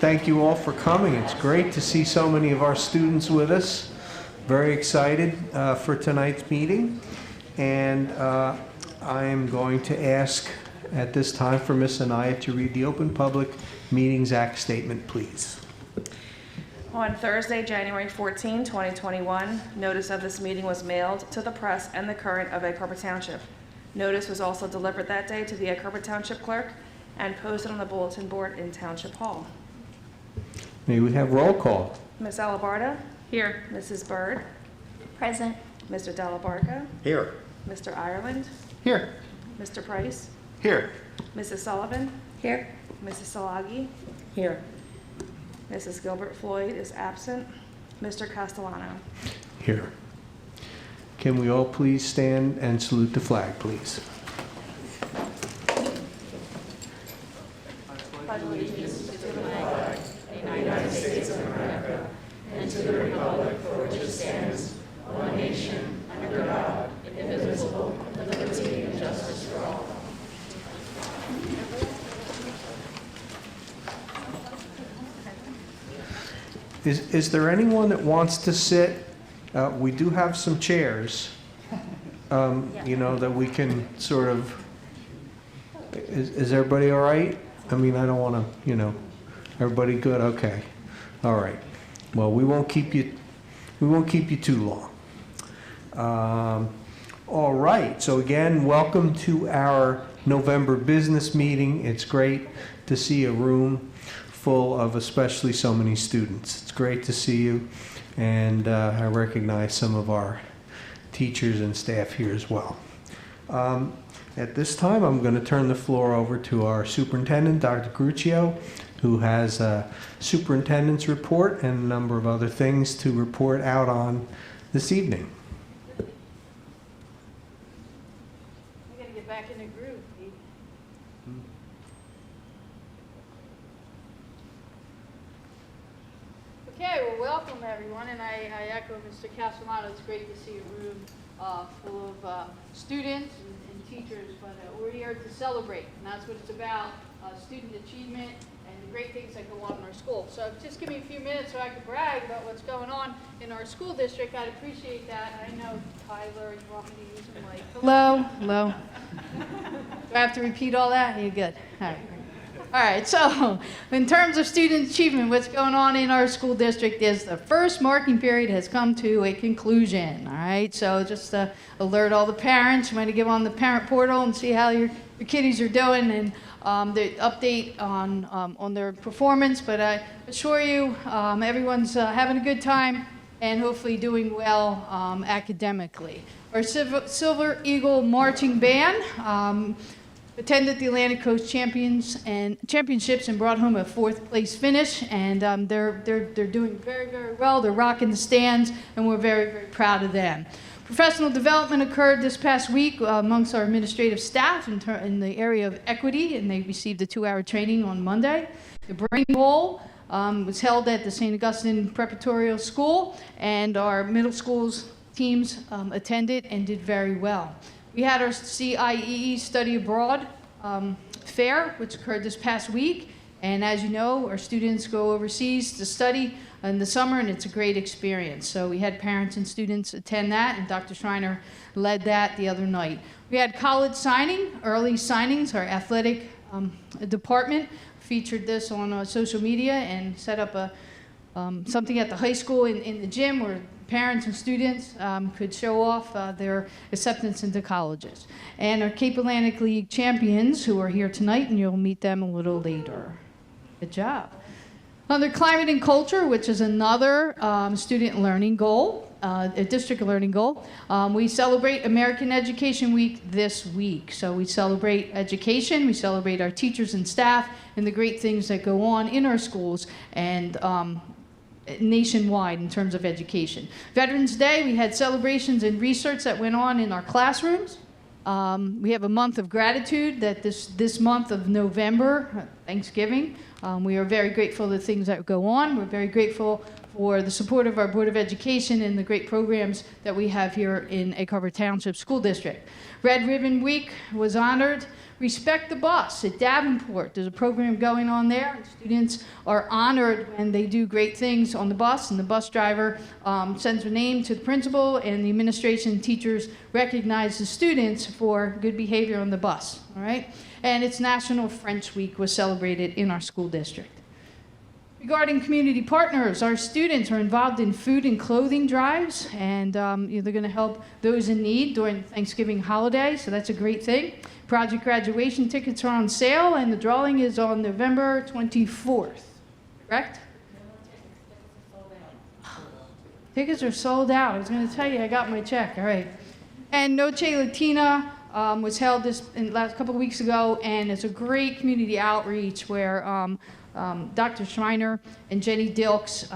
thank you all for coming. It's great to see so many of our students with us. Very excited for tonight's meeting. And I am going to ask at this time for Ms. Anaya to read the Open Public Meetings Act statement, please. On Thursday, January 14, 2021, notice of this meeting was mailed to the press and the Current of Egg Harbor Township. Notice was also delivered that day to the Egg Harbor Township Clerk and posted on the bulletin board in Township Hall. May we have roll call? Ms. Alabarda? Here. Mrs. Byrd? Present. Mr. Delabarca? Here. Mr. Ireland? Here. Mr. Price? Here. Mrs. Sullivan? Here. Mrs. Salagi? Here. Mrs. Gilbert Floyd is absent. Mr. Castellano? Here. Can we all please stand and salute the flag, please? Is there anyone that wants to sit? We do have some chairs, you know, that we can sort of, is everybody all right? I mean, I don't want to, you know, everybody good? Okay. All right. Well, we won't keep you too long. All right. So again, welcome to our November business meeting. It's great to see a room full of especially so many students. It's great to see you, and I recognize some of our teachers and staff here as well. At this time, I'm going to turn the floor over to our superintendent, Dr. Gruccio, who has a superintendent's report and a number of other things to report out on this evening. I got to get back in the groove, Pete. Okay, well, welcome everyone, and I echo Mr. Castellano. It's great to see a room full of students and teachers, but we're here to celebrate, and that's what it's about, student achievement and the great things that go on in our school. So just give me a few minutes so I can brag about what's going on in our school district. I'd appreciate that. I know, Tyler, you want me to use the mic. Hello, hello. Do I have to repeat all that? You're good. All right. All right, so in terms of student achievement, what's going on in our school district is the first marking period has come to a conclusion, all right? So just to alert all the parents, you might give on the parent portal and see how your kiddies are doing and the update on their performance, but I assure you everyone's having a good time and hopefully doing well academically. Our Silver Eagle Marching Band attended the Atlantic Coast Championships and brought home a 4th place finish, and they're doing very, very well. They're rocking the stands, and we're very, very proud of them. Professional development occurred this past week amongst our administrative staff in the area of equity, and they received a 2-hour training on Monday. The Brain Bowl was held at the St. Augustine Preparatory School, and our middle school's teams attended and did very well. We had our CIEE Study Abroad fair, which occurred this past week. And as you know, our students go overseas to study in the summer, and it's a great experience. So we had parents and students attend that, and Dr. Schreiner led that the other night. We had college signing, early signings. Our athletic department featured this on social media and set up something at the high school in the gym where parents and students could show off their acceptance into colleges. And our Cape Atlantic League champions, who are here tonight, and you'll meet them a little later. Good job. Under climate and culture, which is another student learning goal, a district learning goal, we celebrate American Education Week this week. So we celebrate education, we celebrate our teachers and staff, and the great things that go on in our schools, and nationwide in terms of education. Veterans Day, we had celebrations and research that went on in our classrooms. We have a month of gratitude that this month of November, Thanksgiving, we are very grateful for the things that go on. We're very grateful for the support of our Board of Education and the great programs that we have here in Egg Harbor Township School District. Red Ribbon Week was honored. Respect the Bus at Davenport. There's a program going on there. Students are honored when they do great things on the bus, and the bus driver sends their name to the principal, and the administration and teachers recognize the students for good behavior on the bus, all right? And it's National French Week was celebrated in our school district. Regarding community partners, our students are involved in food and clothing drives, and they're going to help those in need during the Thanksgiving holiday, so that's a great thing. Project graduation tickets are on sale, and the drawing is on November 24th, correct? Tickets are sold out. I was going to tell you, I got my check. All right. And Noche Latina was held in the last couple of weeks ago, and it's a great community outreach where Dr. Schreiner and Jenny Dilks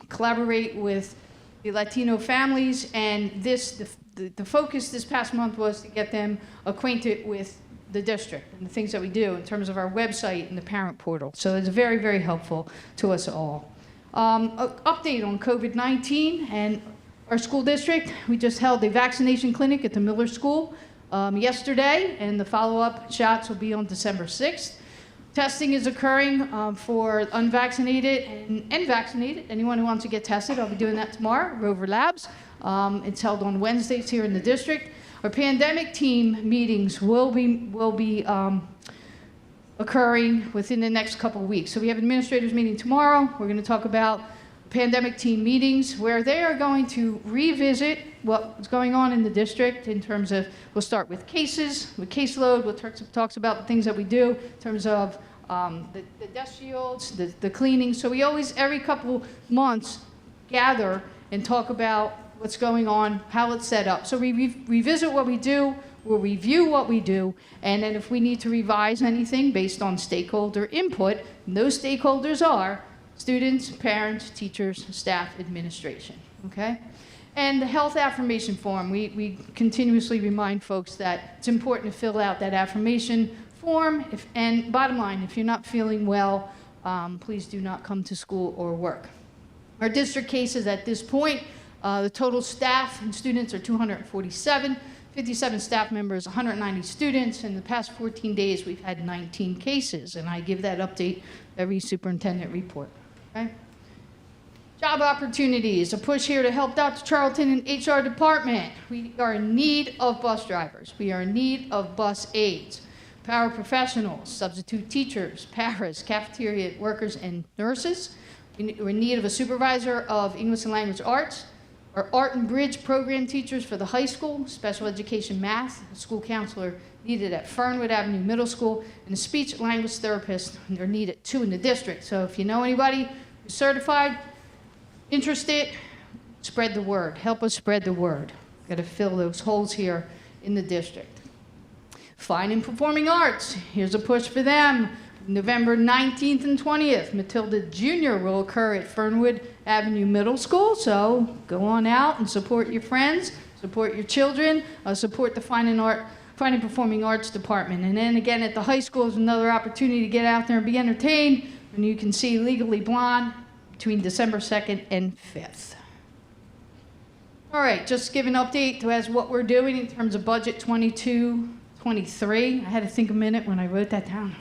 collaborate with the Latino families, and the focus this past month was to get them acquainted with the district and the things that we do in terms of our website and the parent portal. So it's very, very helpful to us all. Update on COVID-19 and our school district. We just held a vaccination clinic at the Miller School yesterday, and the follow-up shots will be on December 6th. Testing is occurring for unvaccinated and vaccinated. Anyone who wants to get tested, I'll be doing that tomorrow, Rover Labs. It's held on Wednesdays here in the district. Our pandemic team meetings will be occurring within the next couple of weeks. So we have administrators meeting tomorrow. We're going to talk about pandemic team meetings where they are going to revisit what's going on in the district in terms of, we'll start with cases, with caseload, talks about the things that we do in terms of the desk shields, the cleaning. So we always, every couple months, gather and talk about what's going on, how it's set up. So we revisit what we do, we'll review what we do, and then if we need to revise anything based on stakeholder input, and those stakeholders are students, parents, teachers, staff, administration, okay? And the health affirmation form, we continuously remind folks that it's important to fill out that affirmation form, and bottom line, if you're not feeling well, please do not come to school or work. Our district cases at this point, the total staff and students are 247, 57 staff members, 190 students. In the past 14 days, we've had 19 cases, and I give that update every superintendent report. Okay? Job opportunities, a push here to help Dr. Charlton and HR department. We are in need of bus drivers. We are in need of bus aides, paraprofessionals, substitute teachers, paras, cafeteria workers, and nurses. We're in need of a supervisor of English and language arts, our art and bridge program teachers for the high school, special education math, a school counselor needed at Fernwood Avenue Middle School, and a speech language therapist. They're needed 2 in the district. So if you know anybody who's certified, interested, spread the word. Help us spread the word. Got to fill those holes here in the district. Fine and performing arts. Here's a push for them. November 19th and 20th, Matilda Jr. will occur at Fernwood Avenue Middle School. So go on out and support your friends, support your children, support the Fine and Performing Arts Department. And then again at the high school is another opportunity to get out there and be entertained. And you can see Legally Blonde between December 2nd and 5th. All right, just give an update as what we're doing in terms of budget 22-23. I had to think a minute when I wrote that down.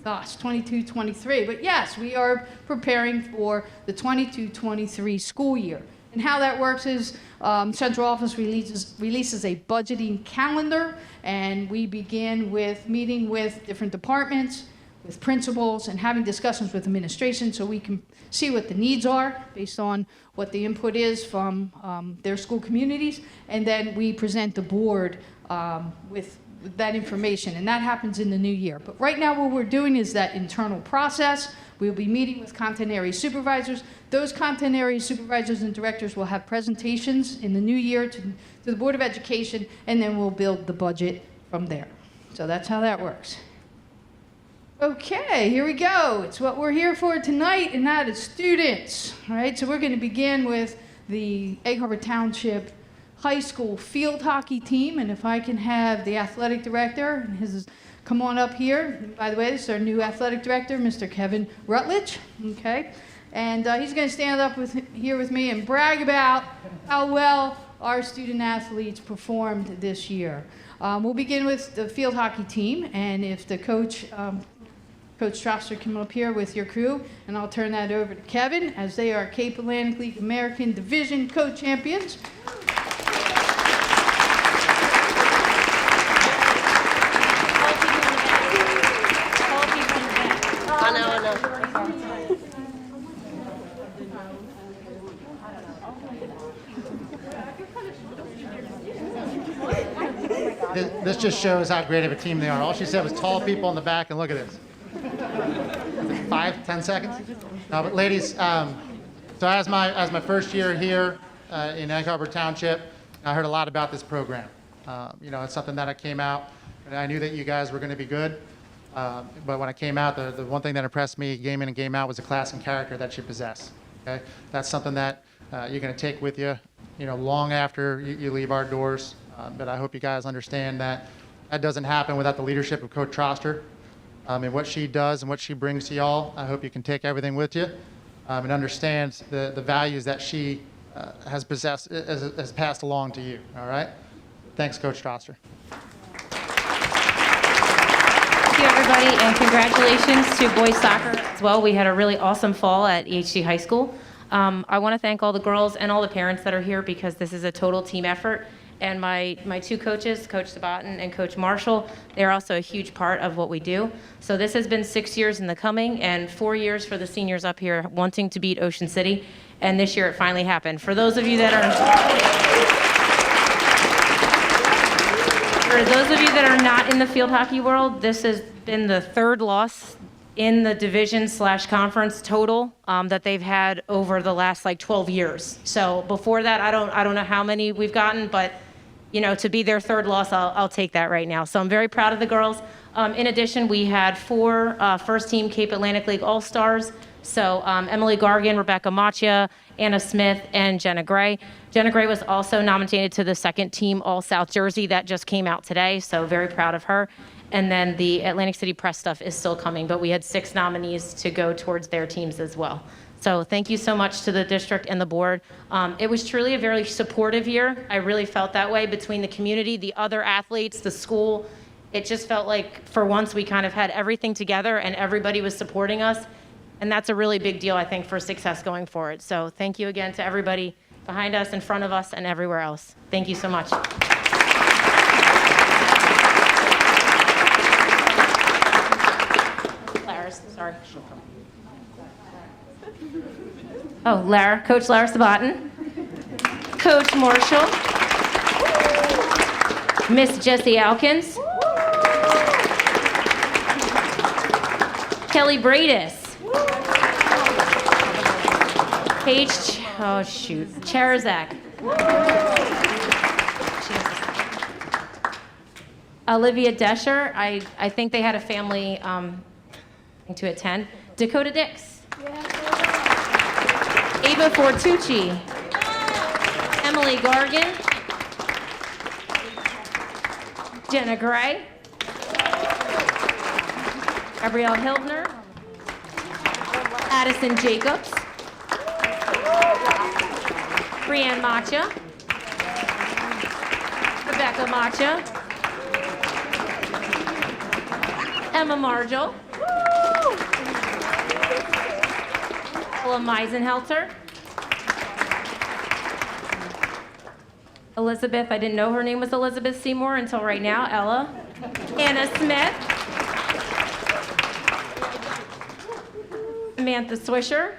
Gosh, 22-23. But yes, we are preparing for the 22-23 school year. And how that works is central office releases a budgeting calendar, and we begin with meeting with different departments, with principals, and having discussions with administration so we can see what the needs are based on what the input is from their school communities, and then we present the board with that information, and that happens in the new year. But right now what we're doing is that internal process. We'll be meeting with content area supervisors. Those content area supervisors and directors will have presentations in the new year to the Board of Education, and then we'll build the budget from there. So that's how that works. Okay, here we go. It's what we're here for tonight, and that is students. All right, so we're going to begin with the Egg Harbor Township High School field hockey team, and if I can have the athletic director, come on up here. And by the way, this is our new athletic director, Mr. Kevin Rutledge. Okay, And he's going to stand up here with me and brag about how well our student athletes performed this year. We'll begin with the field hockey team, and if the coach, Coach Strasser, come up here with your crew, and I'll turn that over to Kevin, as they are Cape Atlantic League American Division co-champions. This just shows how great of a team they are. All she said was tall people in the back, and look at this. 5, 10 seconds? No, but ladies, so as my first year here in Egg Harbor Township, I heard a lot about this program. It's something that I came out, and I knew that you guys were going to be good. But when I came out, the one thing that impressed me game in and game out was the class and character that you possess. Okay? That's something that you're going to take with you, long after you leave our doors. But I hope you guys understand that doesn't happen without the leadership of Coach Troster and what she does and what she brings to y'all. I hope you can take everything with you and understand the values that she has possessed, has passed along to you. All right? Thanks, Coach Troster. Thank you, everybody, and congratulations to boys soccer as well. We had a really awesome fall at EHC High School. I want to thank all the girls and all the parents that are here, because this is a total team effort. And my two coaches, Coach Sabatin and Coach Marshall, they're also a huge part of what we do. So this has been 6 years in the coming, and 4 years for the seniors up here wanting to beat Ocean City. And this year it finally happened. For those of you that are not in the field hockey world, this has been the third loss in the division/conference total that they've had over the last 12 years. So before that, I don't know how many we've gotten, but to be their third loss, I'll take that right now. So I'm very proud of the girls. In addition, we had 4 first-team Cape Atlantic League All-Stars. So Emily Gargan, Rebecca Machia, Anna Smith, and Jenna Gray. Jenna Gray was also nominated to the second-team All-South Jersey that just came out today, so very proud of her. And then the Atlantic City Press stuff is still coming, but we had 6 nominees to go towards their teams as well. So thank you so much to the district and the board. It was truly a very supportive year. I really felt that way between the community, the other athletes, the school. It just felt like for once we kind of had everything together and everybody was supporting us. And that's a really big deal, I think, for success going forward. So thank you again to everybody behind us, in front of us, and everywhere else. Thank you so much. Sorry. Oh, Coach Lara Sabatin, Coach Marshall, Miss Jessie Alkins, Kelly Bradis, Cherzak, Olivia Desher. I think they had a family to attend. Dakota Dix. Ava Fortucci. Emily Gargan. Jenna Gray. Gabrielle Hildner. Addison Jacobs. Brianne Macha. Rebecca Macha. Emma Margel. Ella Meisenhelter. Elizabeth, I didn't know her name was Elizabeth Seymour until right now. Ella. Anna Smith. Samantha Swisher.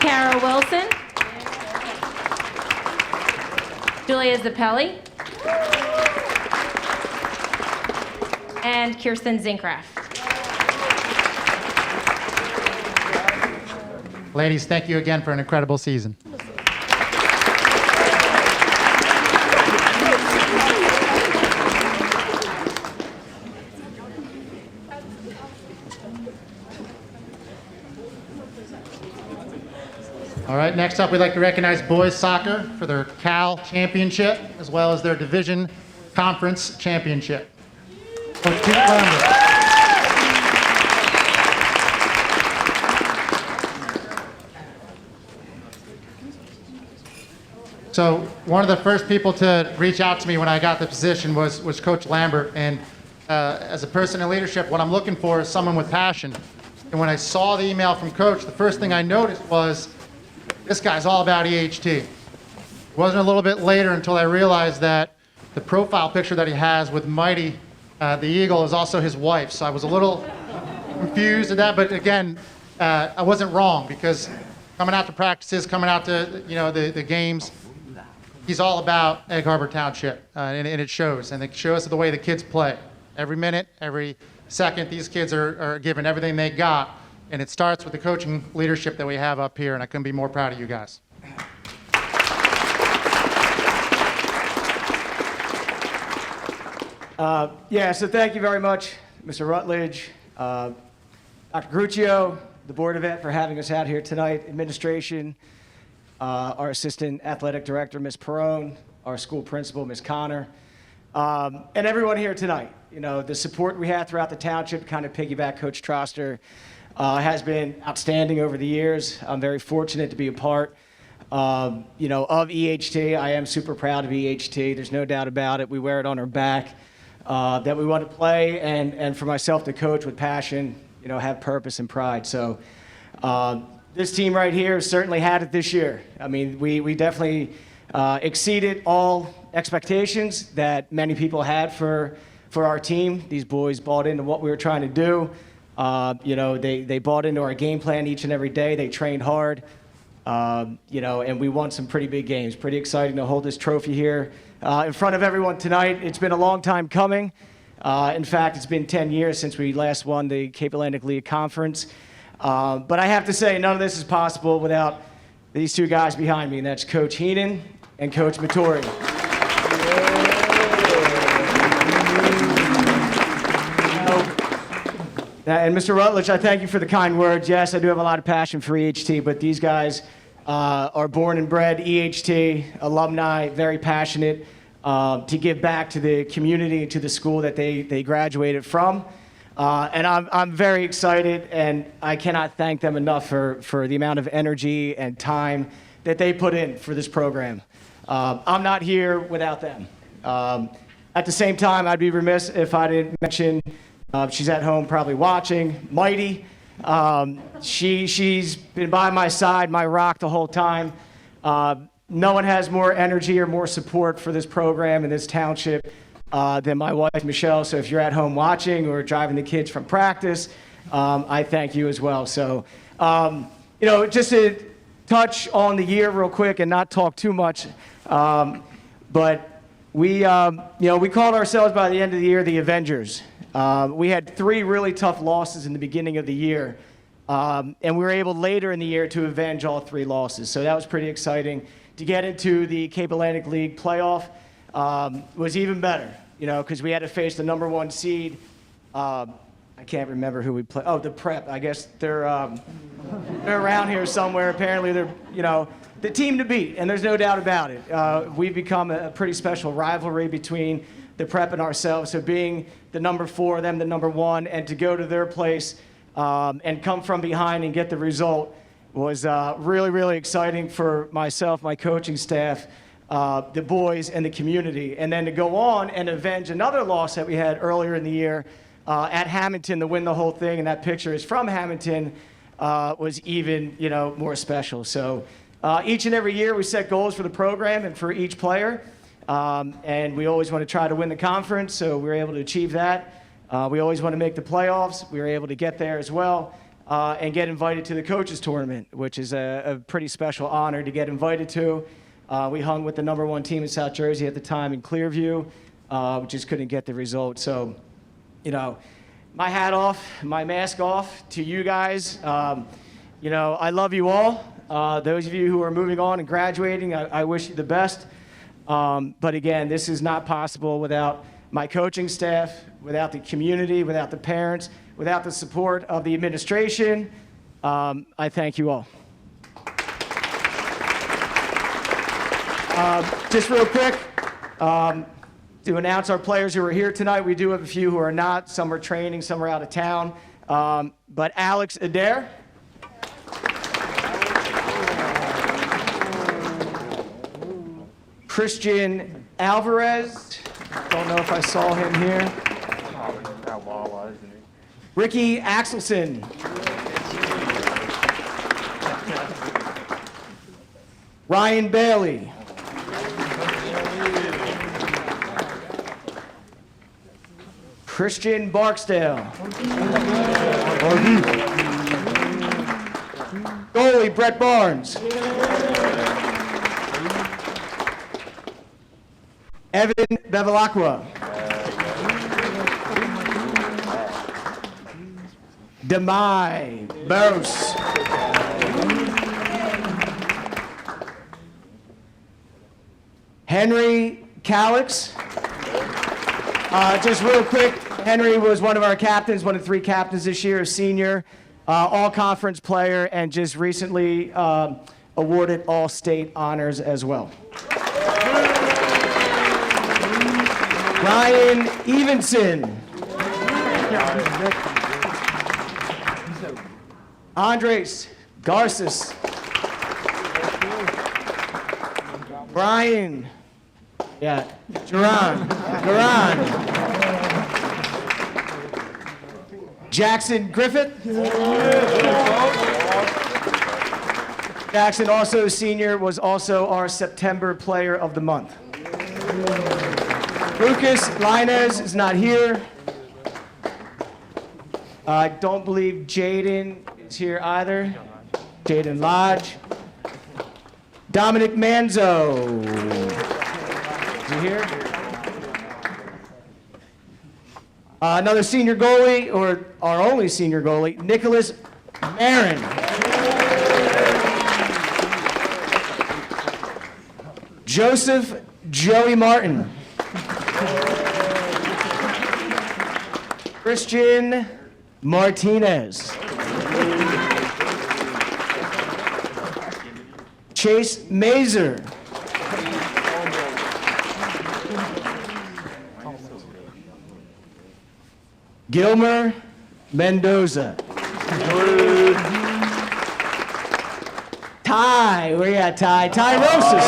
Kara Wilson. Julia Zappelli. And Kirsten Zinkraft. Ladies, thank you again for an incredible season. All right, next up, we'd like to recognize boys soccer for their Cal championship, as well as their division conference championship. Coach Pete Lambert. So one of the first people to reach out to me when I got the position was Coach Lambert. And as a person in leadership, what I'm looking for is someone with passion. And when I saw the email from Coach, the first thing I noticed was, this guy's all about EHT. It wasn't a little bit later until I realized that the profile picture that he has with Mighty, the Eagle, is also his wife. So I was a little confused at that, but again, I wasn't wrong, because coming out to practices, coming out to the games, he's all about Egg Harbor Township, and it shows. And it shows the way the kids play. Every minute, every second, these kids are giving everything they got, and it starts with the coaching leadership that we have up here, and I couldn't be more proud of you guys. So thank you very much, Mr. Rutledge, Dr. Gruccio, the Board of Ed for having us out here tonight, administration, our Assistant Athletic Director, Ms. Perone, our school principal, Ms. Connor, and everyone here tonight. You know, the support we have throughout the township, kind of piggyback Coach Troster, has been outstanding over the years. I'm very fortunate to be a part, of EHT. I am super proud of EHT. There's no doubt about it. We wear it on our back. That we want to play, and for myself to coach with passion, have purpose and pride. So this team right here certainly had it this year. I mean, we definitely exceeded all expectations that many people had for our team. These boys bought into what we were trying to do. They bought into our game plan each and every day. They trained hard, and we won some pretty big games. Pretty exciting to hold this trophy here in front of everyone tonight. It's been a long time coming. In fact, it's been 10 years since we last won the Cape Atlantic League Conference. But I have to say, none of this is possible without these two guys behind me, and that's Coach Heenan and Coach Mattori. And Mr. Rutledge, I thank you for the kind words. Yes, I do have a lot of passion for EHT, but these guys are born and bred EHT alumni, very passionate to give back to the community and to the school that they graduated from. And I'm very excited, and I cannot thank them enough for the amount of energy and time that they put in for this program. I'm not here without them. At the same time, I'd be remiss if I didn't mention, she's at home probably watching, Mighty. She's been by my side, my rock the whole time. No one has more energy or more support for this program in this township than my wife, Michelle. So if you're at home watching or driving the kids from practice, I thank you as well. So, just to touch on the year real quick and not talk too much, but we called ourselves by the end of the year the Avengers. We had 3 really tough losses in the beginning of the year, and we were able later in the year to avenge all 3 losses. So that was pretty exciting. To get into the Cape Atlantic League playoff was even better, because we had to face the number 1 seed. I can't remember who we played. Oh, the Prep. I guess they're around here somewhere. Apparently, they're the team to beat, and there's no doubt about it. We've become a pretty special rivalry between the Prep and ourselves. So being the number 4, them the number 1, and to go to their place and come from behind and get the result was really, really exciting for myself, my coaching staff, the boys, and the community. And then to go on and avenge another loss that we had earlier in the year at Hamilton to win the whole thing, and that picture is from Hamilton, was even, more special. So each and every year we set goals for the program and for each player. And we always want to try to win the conference, so we were able to achieve that. We always want to make the playoffs. We were able to get there as well and get invited to the coaches tournament, which is a pretty special honor to get invited to. We hung with the number 1 team in South Jersey at the time in Clearview. We just couldn't get the result. So, my hat off, my mask off to you guys. I love you all. Those of you who are moving on and graduating, I wish you the best. But again, this is not possible without my coaching staff, without the community, without the parents, without the support of the administration. I thank you all. Just real quick, to announce our players who are here tonight. We do have a few who are not. Some are training, some are out of town. But Alex Adair. Christian Alvarez. Don't know if I saw him here. Ricky Axelson. Ryan Bailey. Christian Barksdale. Goalie Brett Barnes. Evan Bevilacqua. Demai Barros. Henry Calix. Just real quick, Henry was one of our captains, one of 3 captains this year, a senior, all-conference player, and just recently awarded all-state honors as well. Ryan Evenson. Andres Garces. Brian. Yeah. Garan. Jackson Griffith. Jackson, also a senior, was also our September Player of the Month. Lucas Linez is not here. I don't believe Jaden is here either. Jaden Lodge. Dominic Manzo. Is he here? Another senior goalie, or our only senior goalie, Nicholas Marin. Joseph Joey Martin. Christian Martinez. Chase Mazer. Gilmer Mendoza. Ty, where you at, Ty? Ty Rosas.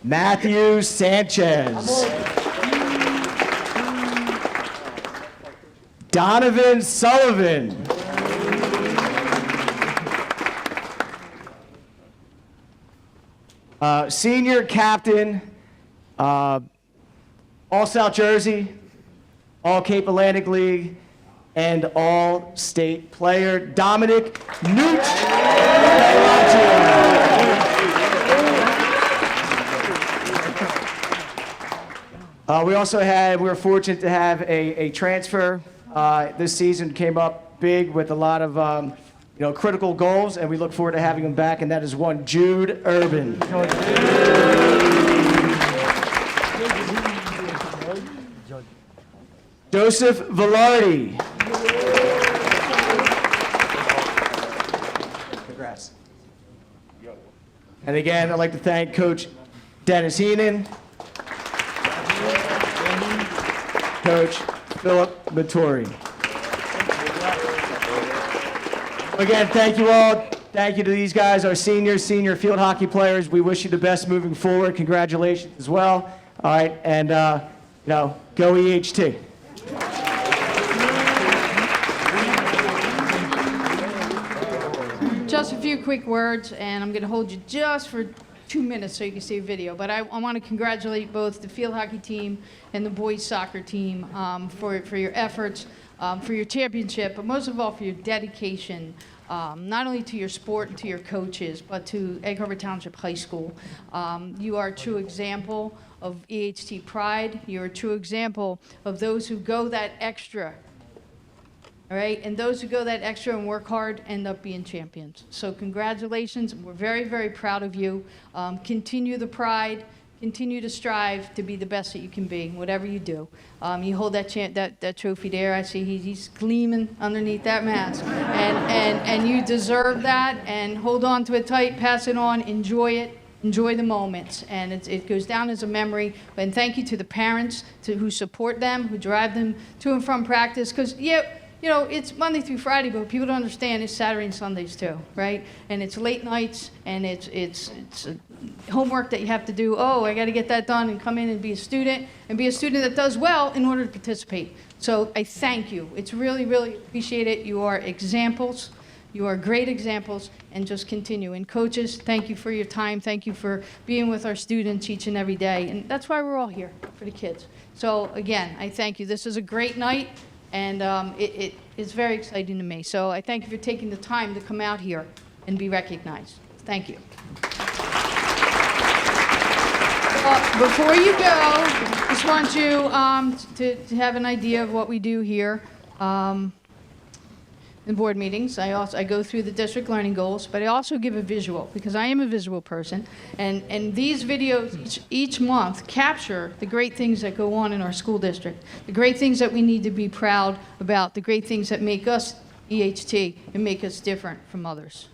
Matthew Sanchez. Donovan Sullivan. Senior captain, all South Jersey, all Cape Atlantic League, and all state player, Dominic Newt. We were fortunate to have a transfer this season, came up big with a lot of critical goals, and we look forward to having him back, and that is one Jude Urban. Joseph Velarde. Congrats. And again, I'd like to thank Coach Dennis Heenan, Coach Philip Mattori. Again, thank you all. Thank you to these guys, our senior field hockey players. We wish you the best moving forward. Congratulations as well. All right, and go EHT. Just a few quick words, and I'm going to hold you just for 2 minutes so you can see a video. But I want to congratulate both the field hockey team and the boys soccer team for your efforts, for your championship, but most of all for your dedication, not only to your sport and to your coaches, but to Egg Harbor Township High School. You are a true example of EHT pride. You're a true example of those who go that extra. All right, and those who go that extra and work hard end up being champions. So congratulations. We're very, very proud of you. Continue the pride. Continue to strive to be the best that you can be, whatever you do. You hold that trophy there. I see he's gleaming underneath that mask. And you deserve that. And hold on to it tight. Pass it on. Enjoy it. Enjoy the moments, and it goes down as a memory. And thank you to the parents who support them, who drive them to and from practice. Because you know, it's Monday through Friday, but what people don't understand is Saturday and Sundays too, right? And it's late nights, and it's homework that you have to do. Oh, I got to get that done and come in and be a student that does well in order to participate. So I thank you. It's really, really appreciate it. You are examples. You are great examples, and just continue. And coaches, thank you for your time. Thank you for being with our students each and every day. And that's why we're all here, for the kids. So again, I thank you. This is a great night, and it is very exciting to me. So I thank you for taking the time to come out here and be recognized. Thank you. Before you go, just want you to have an idea of what we do here. In board meetings, I go through the district learning goals, but I also give a visual, because I am a visual person, and these videos each month capture the great things that go on in our school district, the great things that we need to be proud about, the great things that make us EHT and make us different from others.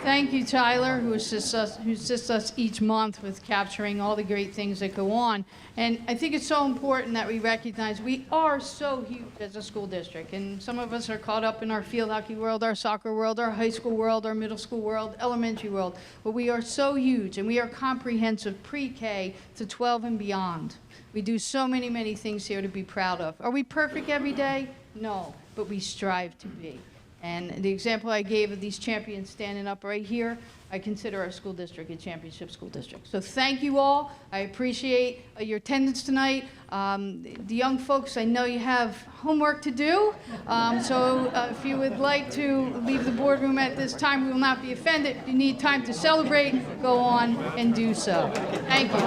Thank you, Tyler, who assists us each month with capturing all the great things that go on. And I think it's so important that we recognize we are so huge as a school district. And some of us are caught up in our field hockey world, our soccer world, our high school world, our middle school world, elementary world. But we are so huge, and we are comprehensive pre-K to 12 and beyond. We do so many, many things here to be proud of. Are we perfect every day? No, but we strive to be. And the example I gave of these champions standing up right here, I consider our school district a championship school district. So thank you all. I appreciate your attendance tonight. The young folks, I know you have homework to do. So if you would like to leave the boardroom at this time, we will not be offended. If you need time to celebrate, go on and do so. Thank you.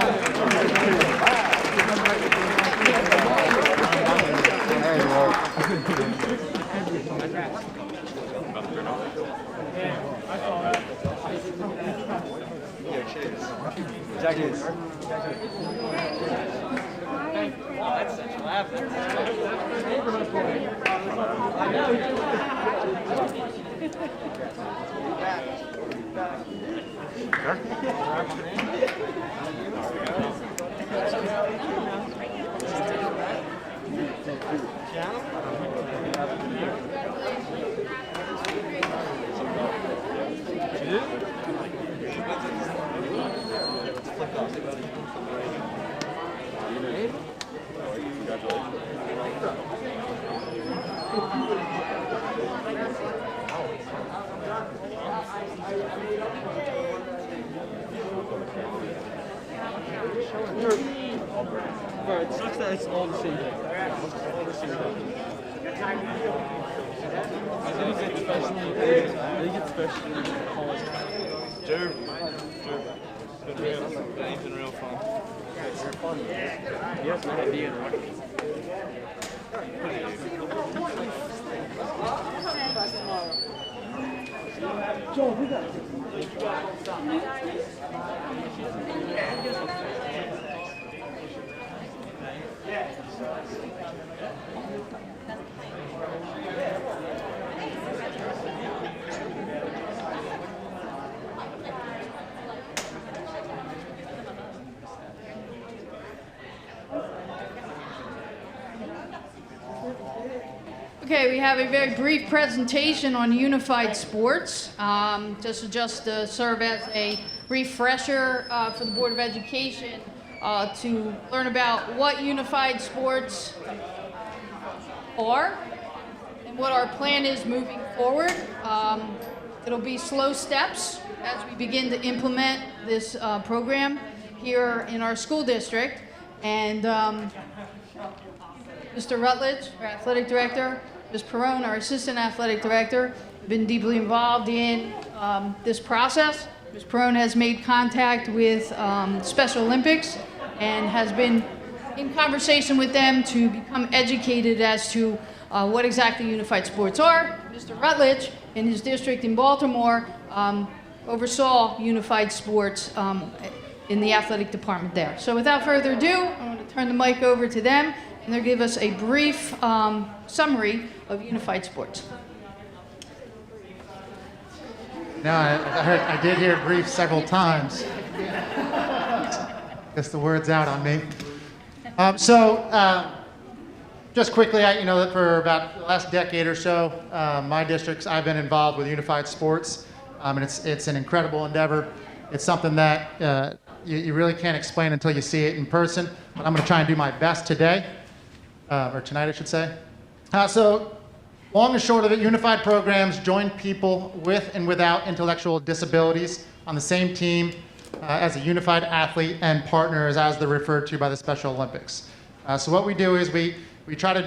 Bro, it sucks that it's all the same thing. All the same thing. They get special college. Sure. That ain't been real fun. You're fun. Yes, no idea. Okay, we have a very brief presentation on unified sports. Just to serve as a refresher for the Board of Education to learn about what unified sports are and what our plan is moving forward. It'll be slow steps as we begin to implement this program here in our school district. And Mr. Rutledge, our athletic director, Ms. Perrone, our assistant athletic director, have been deeply involved in this process. Ms. Perrone has made contact with Special Olympics and has been in conversation with them to become educated as to what exactly unified sports are. Mr. Rutledge, in his district in Baltimore, oversaw unified sports in the athletic department there. So without further ado, I'm going to turn the mic over to them, and they'll give us a brief summary of unified sports. Now, I did hear brief several times. Guess the word's out on me. Just quickly, that for about the last decade or so, my districts, I've been involved with unified sports, and it's an incredible endeavor. It's something that you really can't explain until you see it in person, but I'm going to try and do my best today, or tonight, I should say. Long and short of it, unified programs join people with and without intellectual disabilities on the same team as a unified athlete and partners, as they're referred to by the Special Olympics. So what we do is we basically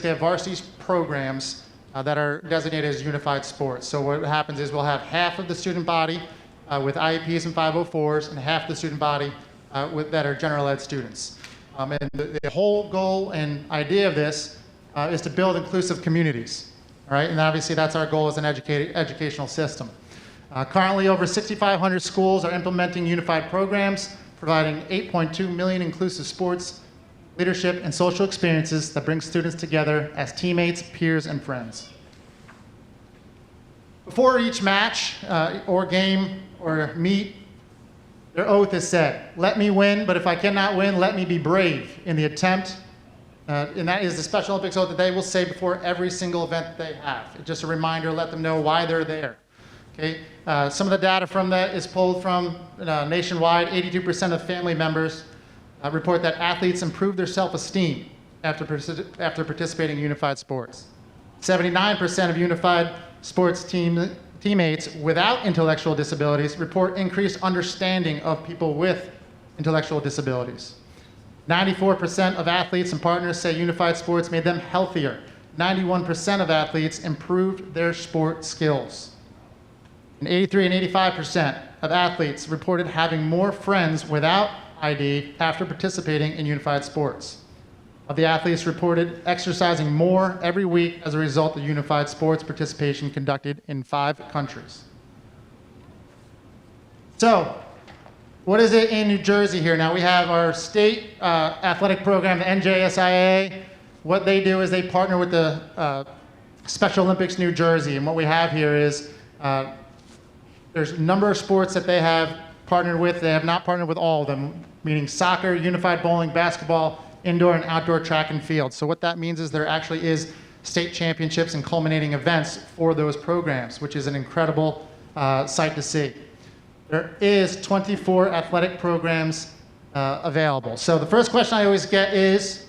have varsity programs that are designated as unified sports. So what happens is we'll have half of the student body with IEPs and 504s and half the student body that are general ed students. And the whole goal and idea of this is to build inclusive communities, all right? And obviously that's our goal as an educational system. Currently, over 6,500 schools are implementing unified programs, providing 8.2 million inclusive sports, leadership, and social experiences that bring students together as teammates, peers, and friends. Before each match or game or meet, their oath is said, "Let me win, but if I cannot win, let me be brave in the attempt." And that is the Special Olympics oath that they will say before every single event that they have. It's just a reminder, let them know why they're there. Okay? Some of the data from that is pulled from nationwide. 82% of family members report that athletes improve their self-esteem after participating in unified sports. 79% of unified sports teammates without intellectual disabilities report increased understanding of people with intellectual disabilities. 94% of athletes and partners say unified sports made them healthier. 91% of athletes improved their sport skills. And 83 and 85% of athletes reported having more friends without ID after participating in unified sports. Of the athletes reported exercising more every week as a result of unified sports participation conducted in 5 countries. So, What is it in New Jersey here? Now we have our state athletic program, the NJSIA. What they do is they partner with the Special Olympics New Jersey. And what we have here is there's a number of sports that they have partnered with. They have not partnered with all of them, meaning soccer, unified bowling, basketball, indoor and outdoor track and field. So what that means is there actually is state championships and culminating events for those programs, which is an incredible sight to see. There is 24 athletic programs available. So the first question I always get is,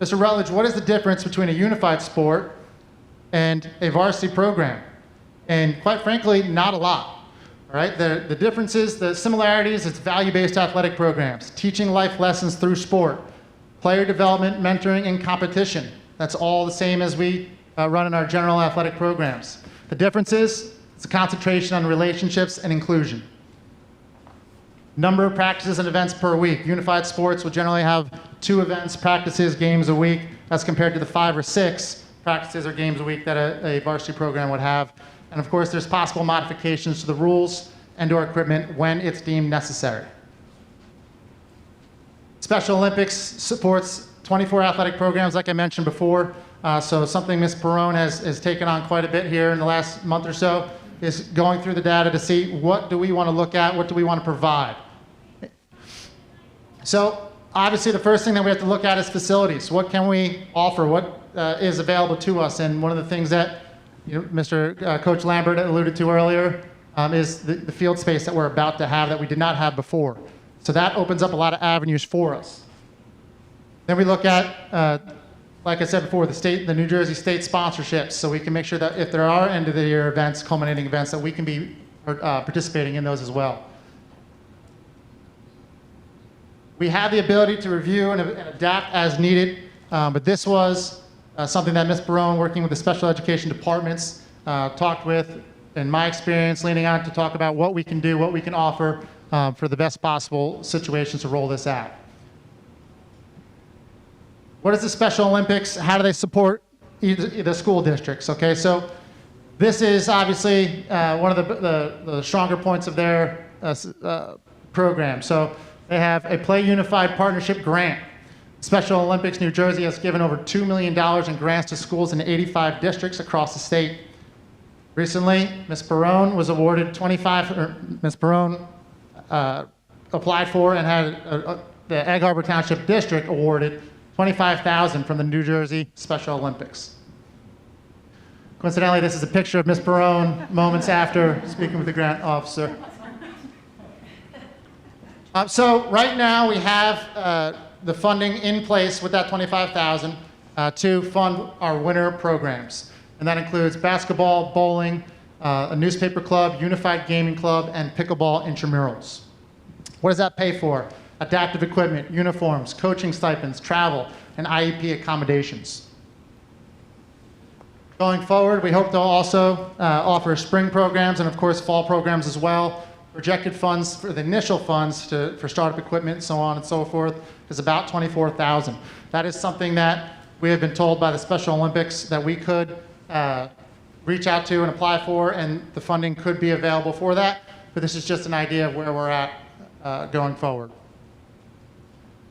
Mr. Rutledge, what is the difference between a unified sport and a varsity program? And quite frankly, not a lot. All right, the differences, the similarities, it's value-based athletic programs, teaching life lessons through sport, player development, mentoring, and competition. That's all the same as we run in our general athletic programs. The difference is it's a concentration on relationships and inclusion. Number of practices and events per week. Unified sports will generally have 2 events, practices, games a week, as compared to the 5 or 6 practices or games a week that a varsity program would have. And of course, there's possible modifications to the rules and/or equipment when it's deemed necessary. Special Olympics supports 24 athletic programs, like I mentioned before. So something Ms. Perrone has taken on quite a bit here in the last month or so is going through the data to see what do we want to look at, what do we want to provide. So obviously the first thing that we have to look at is facilities. What can we offer? What is available to us? And one of the things that Coach Lambert alluded to earlier is the field space that we're about to have that we did not have before. So that opens up a lot of avenues for us. Then we look at, like I said before, the New Jersey state sponsorships, so we can make sure that if there are end-of-the-year events, culminating events, that we can be participating in those as well. We have the ability to review and adapt as needed, but this was something that Ms. Perrone, working with the special education departments, talked with, in my experience, leaning on to talk about what we can do, what we can offer for the best possible situations to roll this out. What is the Special Olympics? How do they support the school districts? Okay, so this is obviously one of the stronger points of their program. So they have a Play Unified Partnership grant. Special Olympics New Jersey has given over $2 million in grants to schools in 85 districts across the state. Recently, Ms. Perrone was awarded Ms. Perrone applied for and had the Egg Harbor Township District awarded $25,000 from the New Jersey Special Olympics. Coincidentally, this is a picture of Ms. Perrone moments after speaking with the grant officer. So right now we have the funding in place with that $25,000 to fund our winter programs. And that includes basketball, bowling, a newspaper club, unified gaming club, and pickleball intramurals. What does that pay for? Adaptive equipment, uniforms, coaching stipends, travel, and IEP accommodations. Going forward, we hope to also offer spring programs and, of course, fall programs as well. Projected funds for the initial funds for startup equipment, so on and so forth, is about $24,000. That is something that we have been told by the Special Olympics that we could reach out to and apply for, and the funding could be available for that. But this is just an idea of where we're at going forward.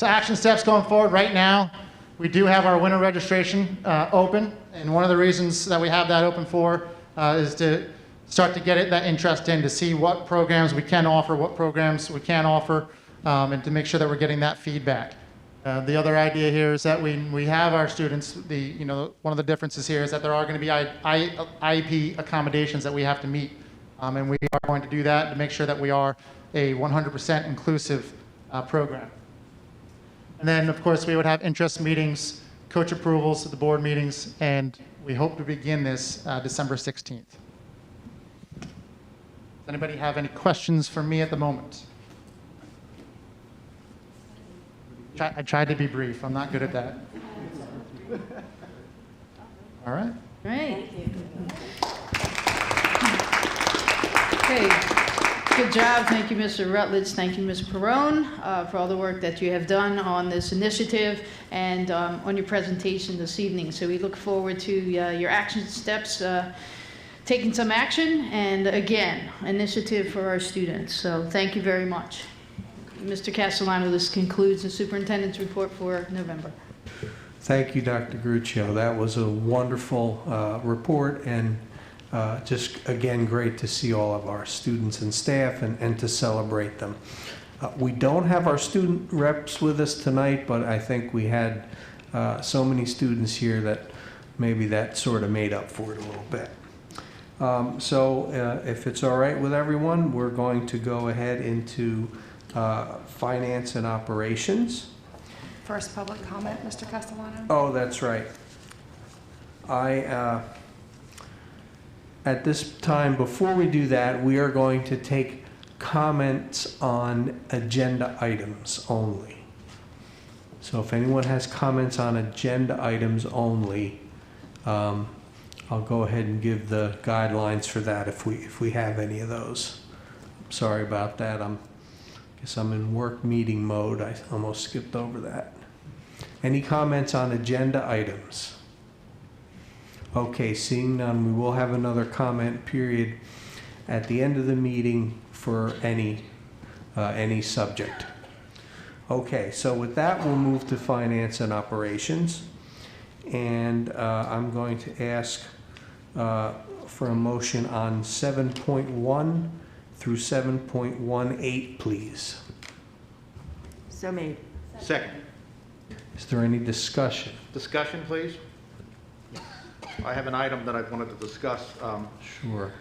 So action steps going forward. Right now, we do have our winter registration open, and one of the reasons that we have that open for is to start to get that interest in, to see what programs we can offer, what programs we can't offer, and to make sure that we're getting that feedback. The other idea here is that we have our students, one of the differences here is that there are going to be IEP accommodations that we have to meet, and we are going to do that to make sure that we are a 100% inclusive program. And then, of course, we would have interest meetings, coach approvals at the board meetings, and we hope to begin this December 16th. Does anybody have any questions for me at the moment? I tried to be brief. I'm not good at that. All right. Great. Okay. Good job. Thank you, Mr. Rutledge. Thank you, Ms. Perrone, for all the work that you have done on this initiative and on your presentation this evening. So we look forward to your action steps, taking some action, and again, initiative for our students. So thank you very much. Mr. Castellano, this concludes the superintendent's report for November. Thank you, Dr. Gruccio. That was a wonderful report, and just, again, great to see all of our students and staff and to celebrate them. We don't have our student reps with us tonight, but I think we had so many students here that maybe that sort of made up for it a little bit. So if it's all right with everyone, we're going to go ahead into finance and operations. First public comment, Mr. Castellano. Oh, that's right. At this time, before we do that, we are going to take comments on agenda items only. So if anyone has comments on agenda items only, I'll go ahead and give the guidelines for that if we have any of those. Sorry about that. Guess I'm in work meeting mode. I almost skipped over that. Any comments on agenda items? Okay, seeing none, we will have another comment period at the end of the meeting for any subject. Okay, so with that, we'll move to finance and operations. And I'm going to ask for a motion on 7.1 through 7.18, please. So made. Second. Is there any discussion? Discussion, please. I have an item that I wanted to discuss Sure.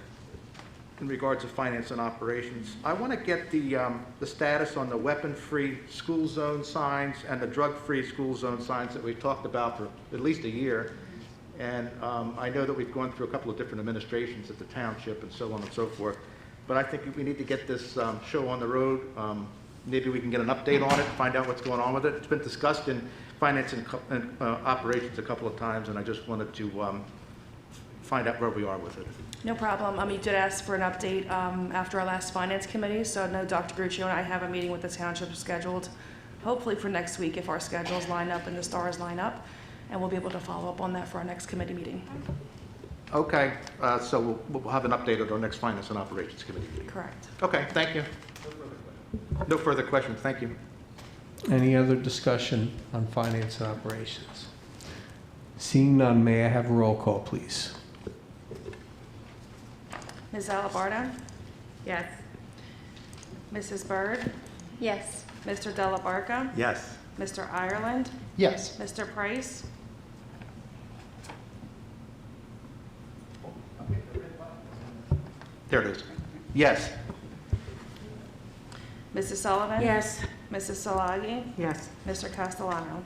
in regards to finance and operations. I want to get the status on the weapon-free school zone signs and the drug-free school zone signs that we talked about for at least a year. And I know that we've gone through a couple of different administrations at the township and so on and so forth. But I think we need to get this show on the road. Maybe we can get an update on it, find out what's going on with it. It's been discussed in finance and operations a couple of times, and I just wanted to find out where we are with it. No problem. You did ask for an update after our last finance committee, so I know Dr. Gruccio and I have a meeting with the township scheduled, hopefully for next week if our schedules line up and the stars line up, and we'll be able to follow up on that for our next committee meeting. Okay, so we'll have an update at our next finance and operations committee meeting. Correct. Okay, thank you. No further questions, thank you. Any other discussion on finance and operations? Seeing none, may I have a roll call, please? Ms. Alabarda? Yes. Mrs. Byrd? Yes. Mr. Delabarka? Yes. Mr. Ireland? Yes. Mr. Price? There it is. Yes. Mrs. Sullivan? Yes. Mrs. Solagi? Yes. Mr. Castellano?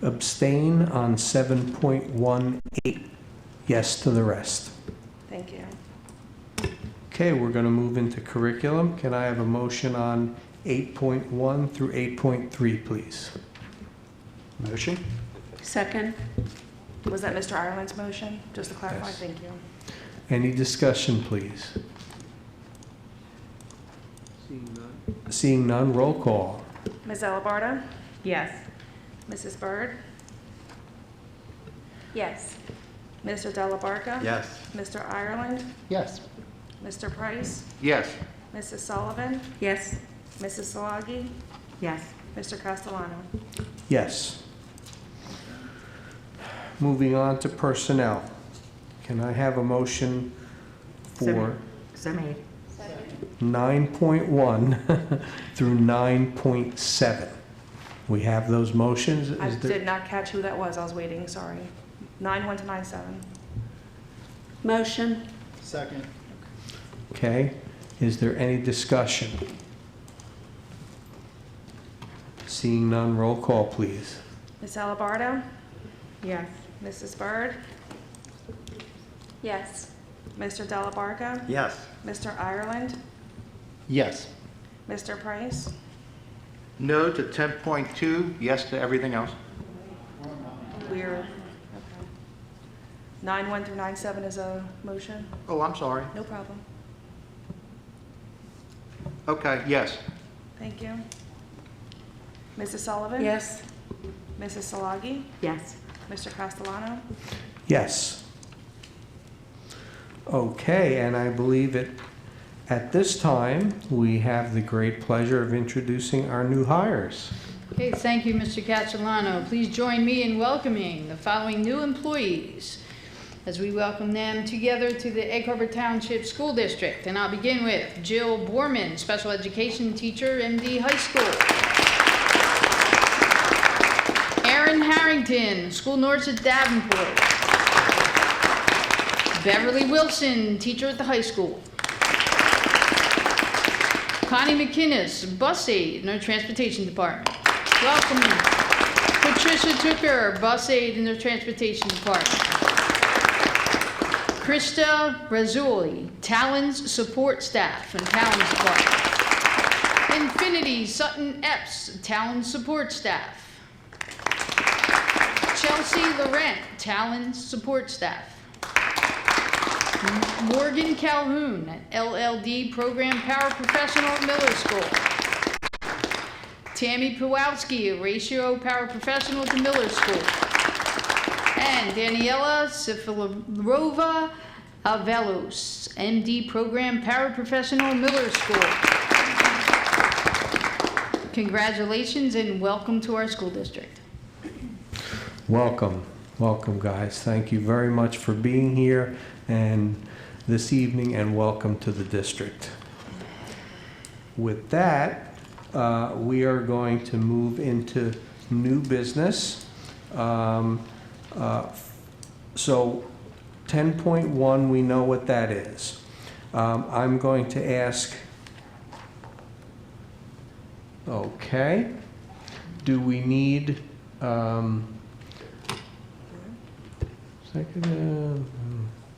Abstain on 7.18. Yes to the rest. Thank you. Okay, we're going to move into curriculum. Can I have a motion on 8.1 through 8.3, please? Motion? Second. Was that Mr. Ireland's motion? Just to clarify, Yes. thank you. Any discussion, please? Seeing none, roll call. Ms. Alabarda? Yes. Mrs. Byrd? Yes. Mr. Delabarka? Yes. Mr. Ireland? Yes. Mr. Price? Yes. Mrs. Sullivan? Yes. Mrs. Solagi? Yes. Mr. Castellano? Yes. Moving on to personnel. Can I have a motion for So made. 9.1 through 9.7? We have those motions. I Is there- did not catch who that was. I was waiting, sorry. 9-1 to 9-7. Motion. Second. Okay, is there any discussion? Seeing none, roll call, please. Ms. Alabarda? Yes. Mrs. Byrd? Yes. Mr. Delabarka? Yes. Mr. Ireland? Yes. Mr. Price? No to 10.2, yes to everything else. We're, okay. 9-1 through 9-7 is a motion? Oh, I'm sorry. No problem. Okay, yes. Thank you. Mrs. Sullivan? Yes. Mrs. Solagi? Yes. Mr. Castellano? Yes. Okay, and I believe At this time, we have the great pleasure of introducing our new hires. Okay, thank you, Mr. Castellano. Please join me in welcoming the following new employees as we welcome them together to the Egg Harbor Township School District. And I'll begin with Jill Borman, special education teacher, MD High School. Erin Harrington, school nurse at Davenport. Beverly Wilson, teacher at the high school. Connie McInnes, bus aide in our transportation department. Welcome. Patricia Tooker, bus aide in the transportation department. Krista Brazzoli, Talons support staff in Talons department. Infinity Sutton Epps, Talons support staff. Chelsea Laurent, Talons support staff. Morgan Calhoun, LLD program paraprofessional at Miller School. Tammy Pawlowski, a ratio paraprofessional at the Miller School. And Daniela Sifilarova Avelos, MD program paraprofessional at Miller School. Congratulations and welcome to our school district. Welcome, welcome, guys. Thank you very much for being here and this evening, and welcome to the district. With that, we are going to move into new business. So 10.1, we know what that is. I'm going to ask, okay, do we need,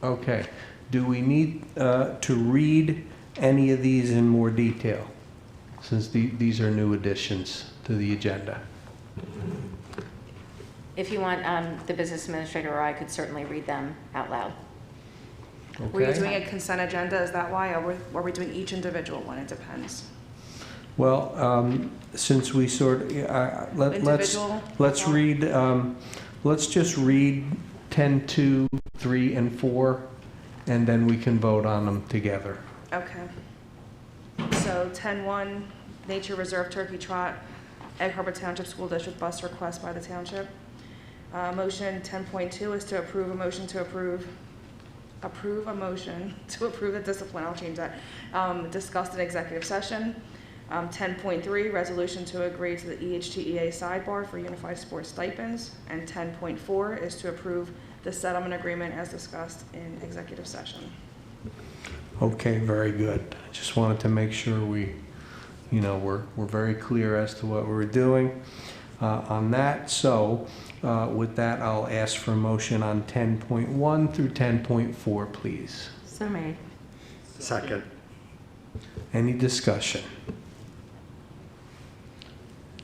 okay, do we need to read any of these in more detail, since these are new additions to the agenda? If you want, the business administrator or I could certainly read them out loud. Were you Okay. doing a consent agenda, is that why, or were we doing each individual one? It depends. Well, since we sort, Individual? let's read, let's just read 10.2, 3, and 4, and then we can vote on them together. Okay. So 10-1, Nature Reserve Turkey Trot, Egg Harbor Township School District bus request by the township. Motion 10.2 is to approve a motion to approve a motion to approve the discipline, I'll change that, discussed in executive session. 10.3, resolution to agree to the EHTEA sidebar for unified sports stipends. And 10.4 is to approve the settlement agreement as discussed in executive session. Okay, very good. I just wanted to make sure we're very clear as to what we're doing on that. So with that, I'll ask for a motion on 10.1 through 10.4, please. So made. Second. Any discussion?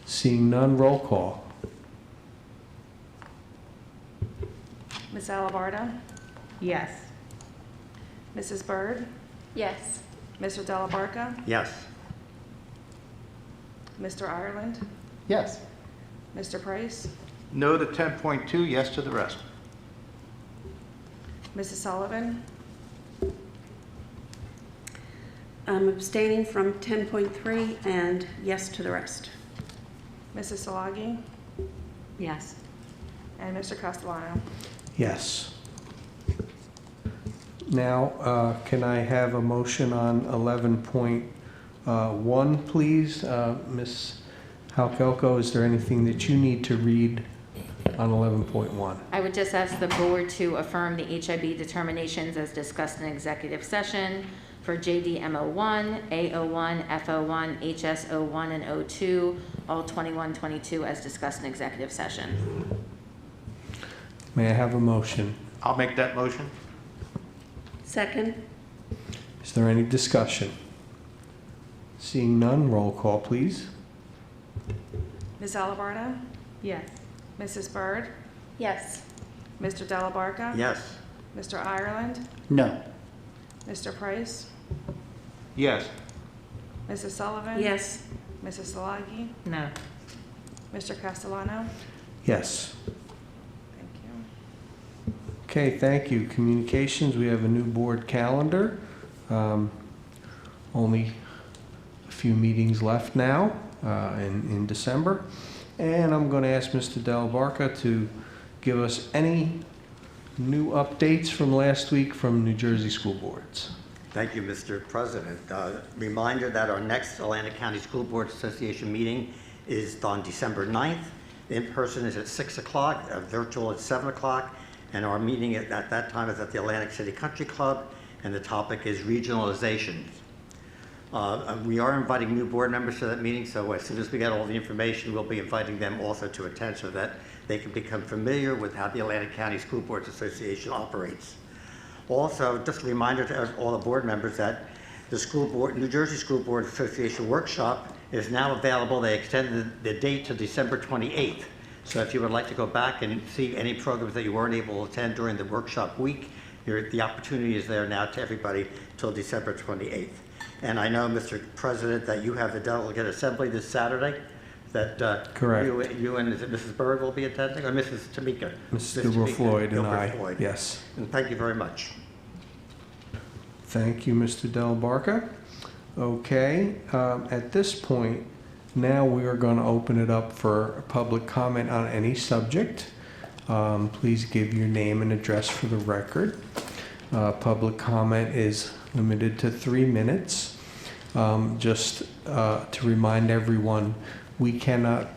Seeing none, roll call. Ms. Alabarda? Yes. Mrs. Byrd? Yes. Mr. Delabarka? Yes. Mr. Ireland? Yes. Mr. Price? No to 10.2, yes to the rest. Mrs. Sullivan? I'm abstaining from 10.3 and yes to the rest. Mrs. Solagi? Yes. And Mr. Castellano? Yes. Now, can I have a motion on 11.1, please? Ms. Halkelko, is there anything that you need to read on 11.1? I would just ask the board to affirm the HIB determinations as discussed in executive session for JDM01, A01, F01, HS01, and 02, all 21-22 as discussed in executive session. May I have a motion? I'll make that motion. Second? Is there any discussion? Seeing none, roll call, please. Ms. Alabarda? Yes. Mrs. Byrd? Yes. Mr. Delabarka? Yes. Mr. Ireland? No. Mr. Price? Yes. Mrs. Sullivan? Yes. Mrs. Solagi? No. Mr. Castellano? Yes. Thank you. Okay, thank you. Communications, we have a new board calendar. only a few meetings left now in December. And I'm going to ask Mr. Del Barca to give us any new updates from last week from New Jersey school boards. Thank you, Mr. President. Reminder that our next Atlantic County School Board Association meeting is on December 9th. In person is at 6 o'clock, virtual at 7 o'clock, and our meeting at that time is at the Atlantic City Country Club, and the topic is regionalization. We are inviting new board members to that meeting, so as soon as we get all the information, we'll be inviting them also to attend so that they can become familiar with how the Atlantic County School Boards Association operates. Also, just a reminder to all the board members that the New Jersey School Board Association workshop is now available. They extended the date to December 28th. So if you would like to go back and see any programs that you weren't able to attend during the workshop week, the opportunity is there now to everybody till December 28th. And I know, Mr. President, that you have the delegate assembly this Saturday. That Correct. You and is it Mrs. Bird will be attending, or Mrs. Tamika? Mrs. Gilbert Floyd and Gilbert I, Floyd. yes. And thank you very much. Thank you, Mr. Del Barca. Okay, at this point, now we are going to open it up for public comment on any subject. Please give your name and address for the record. Public comment is limited to 3 minutes. Just to remind everyone, we cannot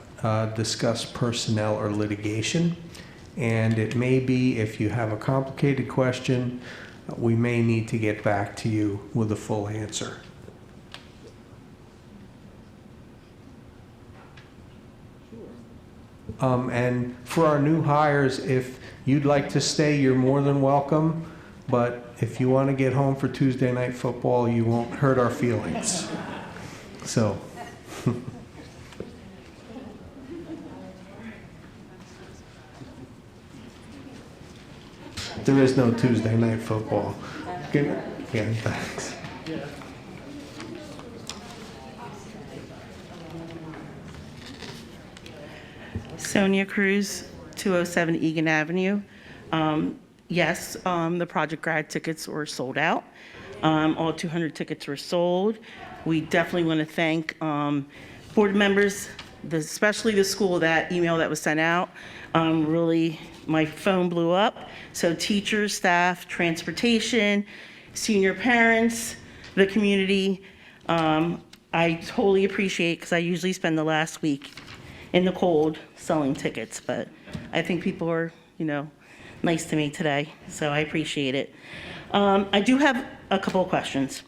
discuss personnel or litigation. And it may be, if you have a complicated question, we may need to get back to you with a full answer. And for our new hires, if you'd like to stay, you're more than welcome. But if you want to get home for Tuesday night football, you won't hurt our feelings. So. There is no Tuesday night football. Good. Yeah, thanks. Sonia Cruz, 207 Egan Avenue. Yes, the Project Grad tickets were sold out. All 200 tickets were sold. We definitely want to thank board members, especially the school, that email that was sent out. Really, my phone blew up. So teachers, staff, transportation, senior parents, the community. I totally appreciate, because I usually spend the last week in the cold selling tickets, but I think people are, nice to me today, so I appreciate it. I do have a couple of questions.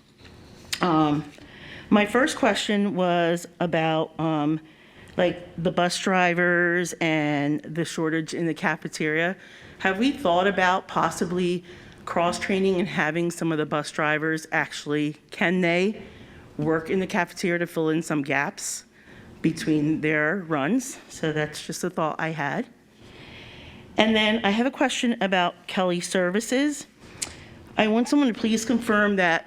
My first question was about the bus drivers and the shortage in the cafeteria. Have we thought about possibly cross-training and having some of the bus drivers can they work in the cafeteria to fill in some gaps between their runs? So that's just a thought I had. And then I have a question about Kelly Services. I want someone to please confirm that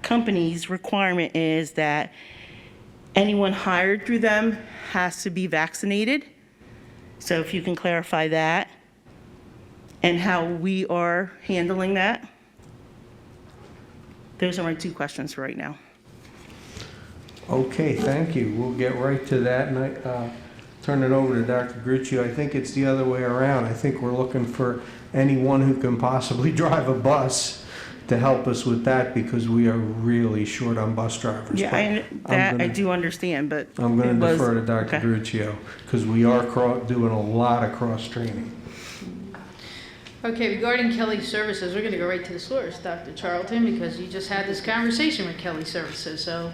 company's requirement is that anyone hired through them has to be vaccinated. So if you can clarify that and how we are handling that. Those are my 2 questions for right now. Okay, thank you. We'll get right to that, and I turn it over to Dr. Gruccio. I think it's the other way around. I think we're looking for anyone who can possibly drive a bus to help us with that, because we are really short on bus drivers. Yeah, I do understand, but I'm going to it was- defer to Dr. okay. Gruccio, because we are doing a lot of cross-training. Okay, regarding Kelly Services, we're going to go right to the source, Dr. Charlton, because you just had this conversation with Kelly Services, so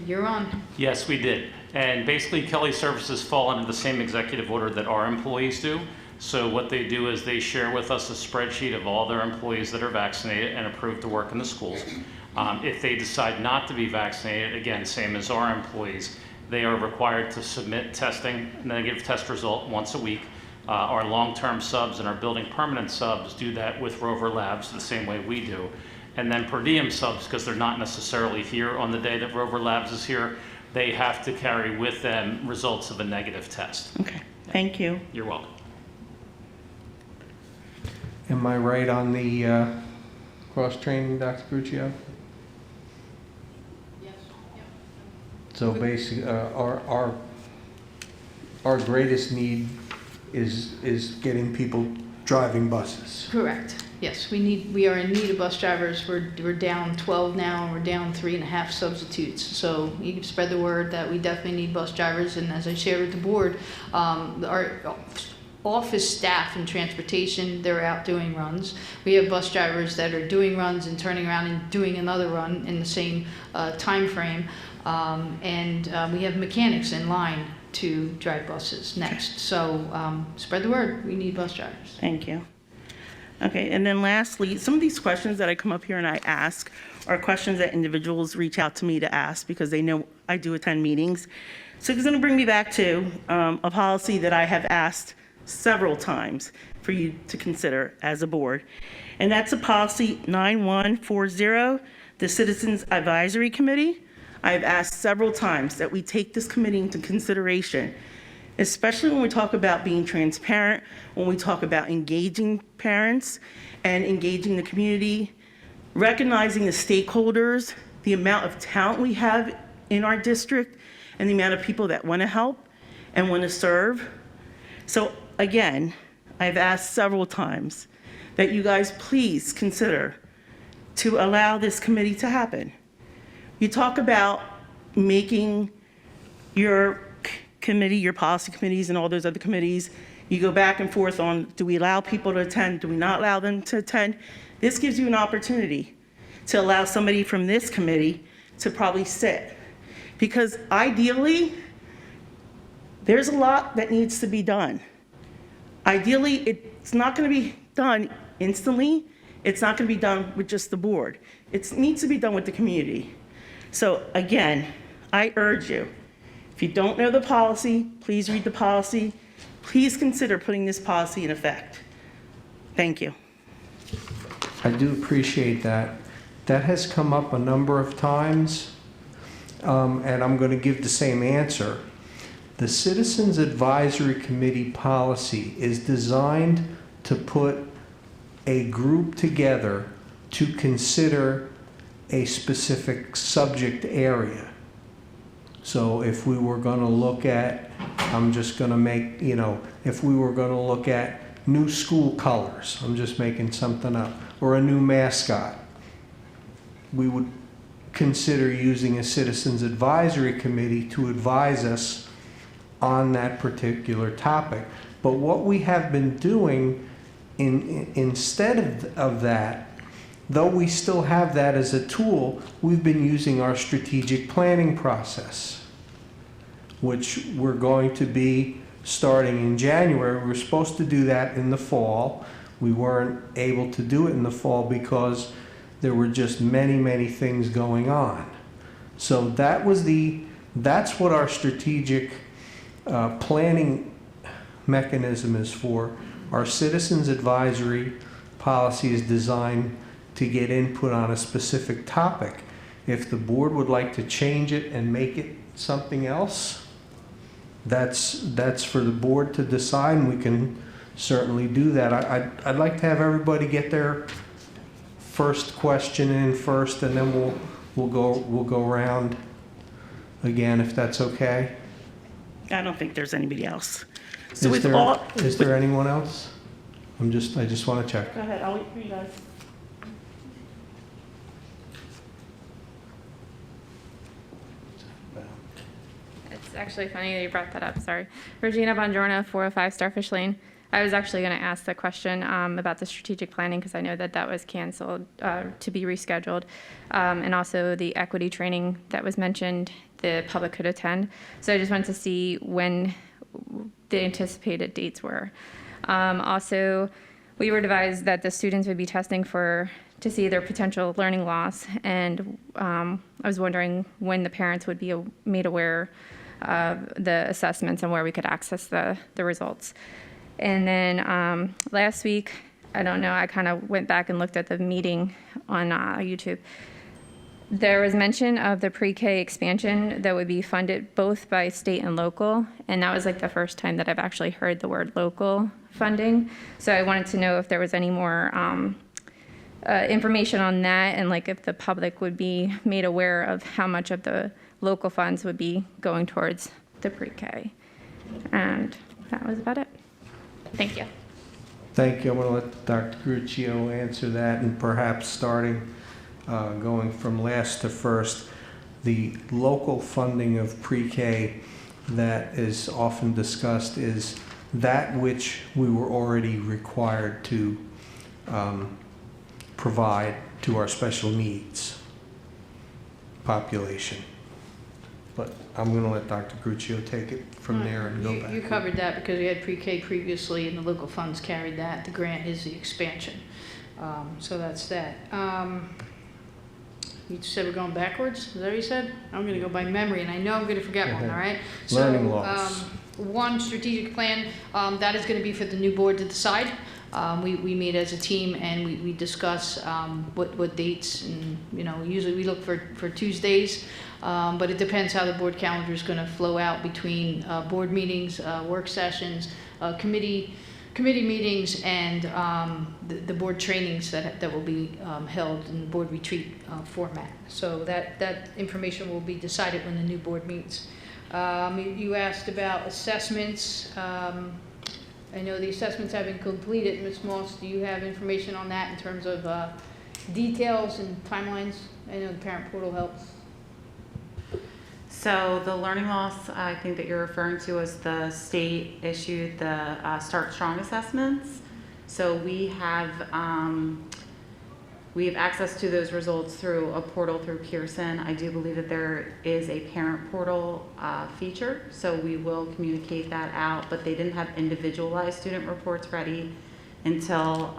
you're on. Yes, we did. And basically, Kelly Services fall under the same executive order that our employees do. So what they do is they share with us a spreadsheet of all their employees that are vaccinated and approved to work in the schools. If they decide not to be vaccinated, again, same as our employees, they are required to submit testing, negative test result once a week. Our long-term subs and our building permanent subs do that with Rover Labs the same way we do. And then per diem subs, because they're not necessarily here on the day that Rover Labs is here, they have to carry with them results of a negative test. Okay, thank you. You're welcome. Am I right on the cross-training, Dr. Gruccio? So basically, our greatest need is getting people driving buses. Correct. Yes, we are in need of bus drivers. We're down 12 now, and we're down 3.5 substitutes. So you can spread the word that we definitely need bus drivers. And as I shared with the board, our office staff and transportation, they're out doing runs. We have bus drivers that are doing runs and turning around and doing another run in the same time frame. And we have mechanics in line to drive buses next. So spread the word. We need bus drivers. Thank you. Okay, and then lastly, some of these questions that I come up here and I ask are questions that individuals reach out to me to ask because they know I do attend meetings. So it's going to bring me back to a policy that I have asked several times for you to consider as a board. And that's a policy 9140, the Citizens Advisory Committee. I've asked several times that we take this committee into consideration, especially when we talk about being transparent, when we talk about engaging parents and engaging the community, recognizing the stakeholders, the amount of talent we have in our district, and the amount of people that want to help and want to serve. So again, I've asked several times that you guys please consider to allow this committee to happen. You talk about making your committee, your policy committees and all those other committees, you go back and forth on, do we allow people to attend? Do we not allow them to attend? This gives you an opportunity to allow somebody from this committee to probably sit. Because ideally, there's a lot that needs to be done. Ideally, it's not going to be done instantly. It's not going to be done with just the board. It needs to be done with the community. So again, I urge you, if you don't know the policy, please read the policy. Please consider putting this policy in effect. Thank you. I do appreciate that. That has come up a number of times, and I'm going to give the same answer. The Citizens Advisory Committee policy is designed to put a group together to consider a specific subject area. So if we were going to look at, I'm just going to make, if we were going to look at new school colors, I'm just making something up, or a new mascot, we would consider using a Citizens Advisory Committee to advise us on that particular topic. But what we have been doing instead of that, though we still have that as a tool, we've been using our strategic planning process, which we're going to be starting in January. We were supposed to do that in the fall. We weren't able to do it in the fall because there were just many, many things going on. So that's what our strategic planning mechanism is for. Our Citizens Advisory policy is designed to get input on a specific topic. If the board would like to change it and make it something else, that's for the board to decide, and we can certainly do that. I'd like to have everybody get their first question in first, and then we'll go around again, if that's okay. I don't think there's anybody else. So Is there anyone else? I just want to check. Go ahead, I'll wait for you guys. It's actually funny that you brought that up, sorry. Regina Bongiorno, 405 Starfish Lane. I was actually going to ask the question about the strategic planning because I know that was canceled to be rescheduled. And also the equity training that was mentioned, the public could attend. So I just wanted to see when the anticipated dates were. Also, we were advised that the students would be testing to see their potential learning loss. And I was wondering when the parents would be made aware of the assessments and where we could access the results. And then last week, I don't know, I kind of went back and looked at the meeting on YouTube. There was mention of the pre-K expansion that would be funded both by state and local, and that was like the first time that I've actually heard the word local funding. So I wanted to know if there was any more information on that, and like if the public would be made aware of how much of the local funds would be going towards the pre-K. And that was about it. Thank you. Thank you. I'm going to let Dr. Gruccio answer that, and perhaps starting, going from last to first, the local funding of pre-K that is often discussed is that which we were already required to provide to our special needs population. But I'm going to let Dr. Gruccio take it from there and go back. You covered that because we had pre-K previously and the local funds carried that. The grant is the expansion. So that's that. You said we're going backwards? Is that what you said? I'm going to go by memory, and I know I'm going to forget one, all right? Learning loss. One strategic plan, that is going to be for the new board to decide. We meet as a team and we discuss what dates, and usually we look for Tuesdays, but it depends how the board calendar is going to flow out between board meetings, work sessions, committee meetings, and the board trainings that will be held in the board retreat format. So that information will be decided when the new board meets. You asked about assessments. I know the assessments have been completed. Ms. Moss, do you have information on that in terms of details and timelines? I know the parent portal helps. So the learning loss, I think that you're referring to, is the state issued the Start Strong assessments. So we have access to those results through a portal through Pearson. I do believe that there is a parent portal feature, so we will communicate that out, but they didn't have individualized student reports ready until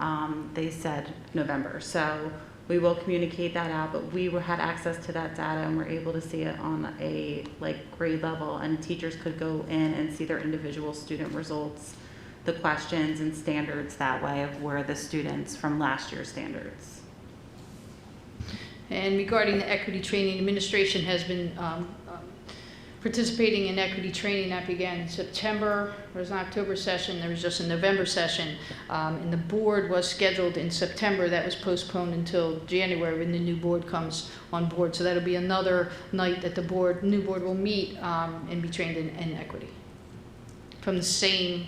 they said November. So we will communicate that out, but we had access to that data and were able to see it on a grade level, and teachers could go in and see their individual student results, the questions and standards that way of where the students from last year's standards. And regarding the equity training, administration has been participating in equity training that began in September. There was an October session, there was just a November session, and the board was scheduled in September. That was postponed until January when the new board comes on board. So that'll be another night that the new board will meet and be trained in equity from the same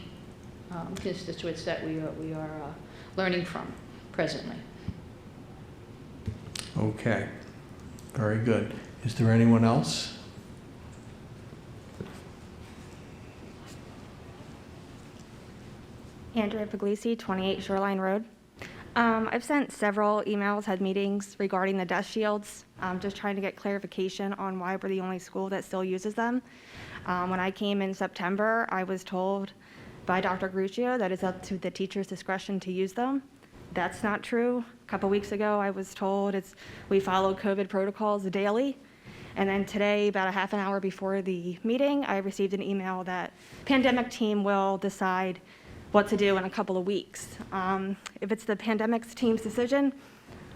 constituents that we are learning from presently. Okay, very good. Is there anyone else? Andrea Puglisi, 28 Shoreline Road. I've sent several emails, had meetings regarding the dust shields, just trying to get clarification on why we're the only school that still uses them. When I came in September, I was told by Dr. Gruccio that it's up to the teacher's discretion to use them. That's not true. A couple weeks ago, I was told we follow COVID protocols daily. And then today, about a half an hour before the meeting, I received an email that pandemic team will decide what to do in a couple of weeks. If it's the pandemic team's decision,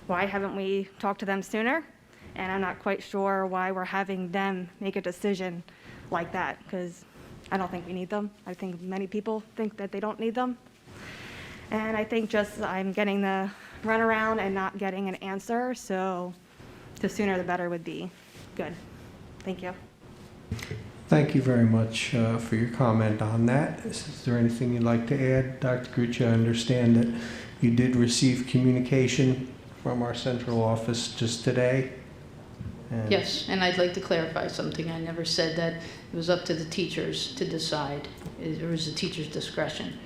why haven't we talked to them sooner? And I'm not quite sure why we're having them make a decision like that, because I don't think we need them. I think many people think that they don't need them. And I think just I'm getting the runaround and not getting an answer, so the sooner the better would be good. Thank you. Thank you very much for your comment on that. Is there anything you'd like to add? Dr. Gruccio, I understand that you did receive communication from our central office just today. Yes, and I'd like to clarify something. I never said that it was up to the teachers to decide. It was the teacher's discretion.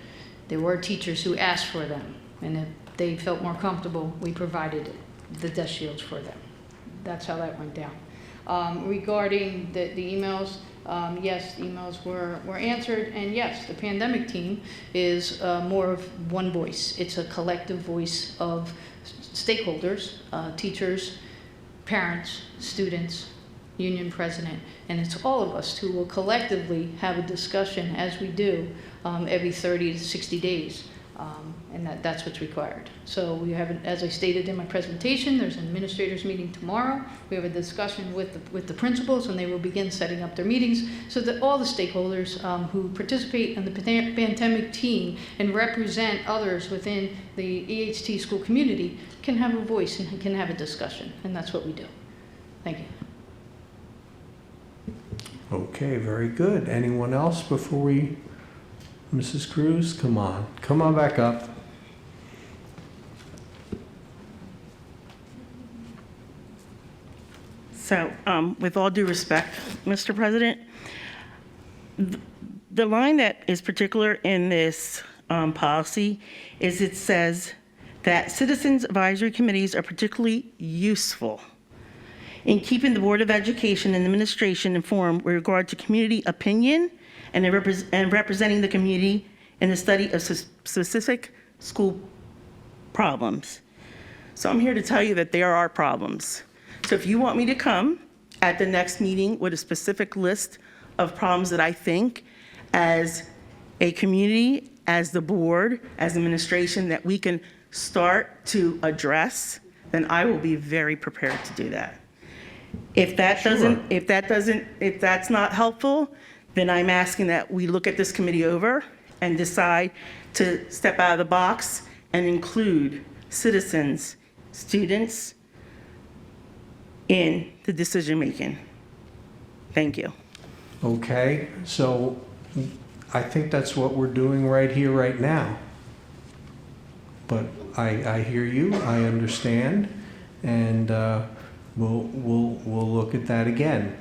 There were teachers who asked for them, and if they felt more comfortable, we provided the dust shields for them. That's how that went down. Regarding the emails, yes, the emails were answered, and yes, the pandemic team is more of one voice. It's a collective voice of stakeholders, teachers, parents, students, union president, and it's all of us who will collectively have a discussion, as we do every 30 to 60 days, and that's what's required. So we have, as I stated in my presentation, there's an administrators meeting tomorrow. We have a discussion with the principals, and they will begin setting up their meetings so that all the stakeholders who participate in the pandemic team and represent others within the EHT school community can have a voice and can have a discussion, and that's what we do. Thank you. Okay, very good. Anyone else before we, Mrs. Cruz, come on back up. So, with all due respect, Mr. President, the line that is particular in this policy is it says that citizens advisory committees are particularly useful in keeping the Board of Education and administration informed with regard to community opinion and representing the community in the study of specific school problems. So I'm here to tell you that there are problems. So if you want me to come at the next meeting with a specific list of problems that I think as a community, as the board, as administration, that we can start to address, then I will be very prepared to do that. If that's not helpful, then I'm asking that we look at this committee over and decide to step out of the box and include citizens, students in the decision-making. Thank you. Okay, so I think that's what we're doing right here, right now. But I hear you, I understand, and we'll look at that again.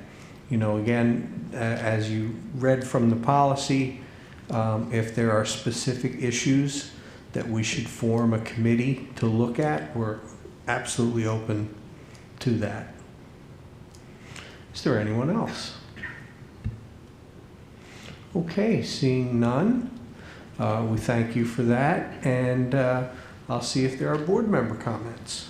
You know, again, as you read from the policy, if there are specific issues that we should form a committee to look at, we're absolutely open to that. Is there anyone else? Okay, seeing none, we thank you for that, and I'll see if there are board member comments.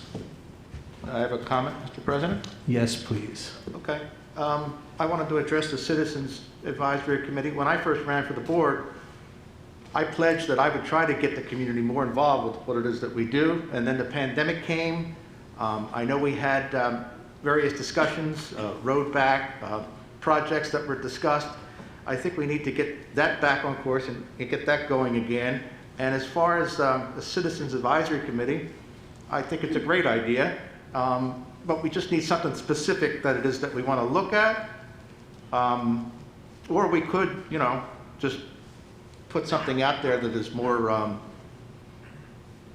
I have a comment, Mr. President. Yes, please. Okay. I wanted to address the Citizens Advisory Committee. When I first ran for the board, I pledged that I would try to get the community more involved with what it is that we do, and then the pandemic came. I know we had various discussions, road back, projects that were discussed. I think we need to get that back on course and get that going again. And as far as the Citizens Advisory Committee, I think it's a great idea, but we just need something specific that it is that we want to look at. Or we could, you know, just put something out there that is more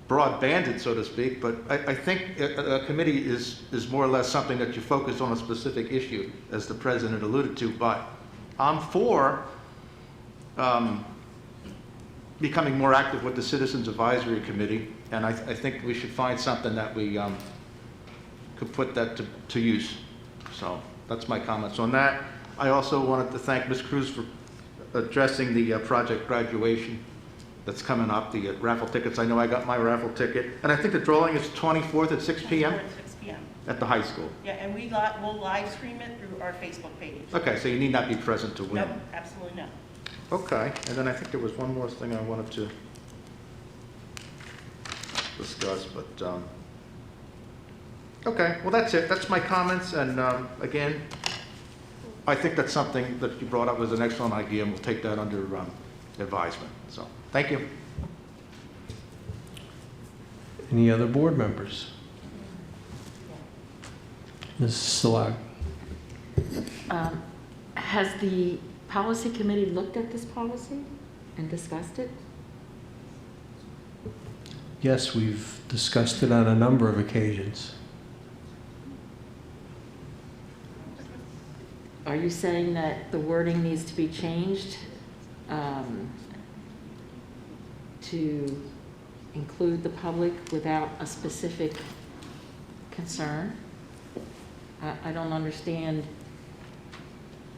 broad-banded, so to speak, but I think a committee is more or less something that you focus on a specific issue, as the President alluded to, but I'm for becoming more active with the Citizens Advisory Committee, and I think we should find something that we could put that to use. So that's my comments on that. I also wanted to thank Ms. Cruz for addressing the project graduation that's coming up, the raffle tickets. I know I got my raffle ticket, and I think the drawing is 24th at 6 p.m. 6 p.m. at the high school. Yeah, and we'll live stream it through our Facebook page. Okay, so you need not be present to win. No, absolutely not. Okay, and then I think there was one more thing I wanted to discuss, but okay, well, that's it. That's my comments, and again, I think that's something that you brought up was an excellent idea, and we'll take that under advisement. So, thank you. Any other board members? Mrs. Salag. Has the policy committee looked at this policy and discussed it? Yes, we've discussed it on a number of occasions. Are you saying that the wording needs to be changed to include the public without a specific concern? I don't understand.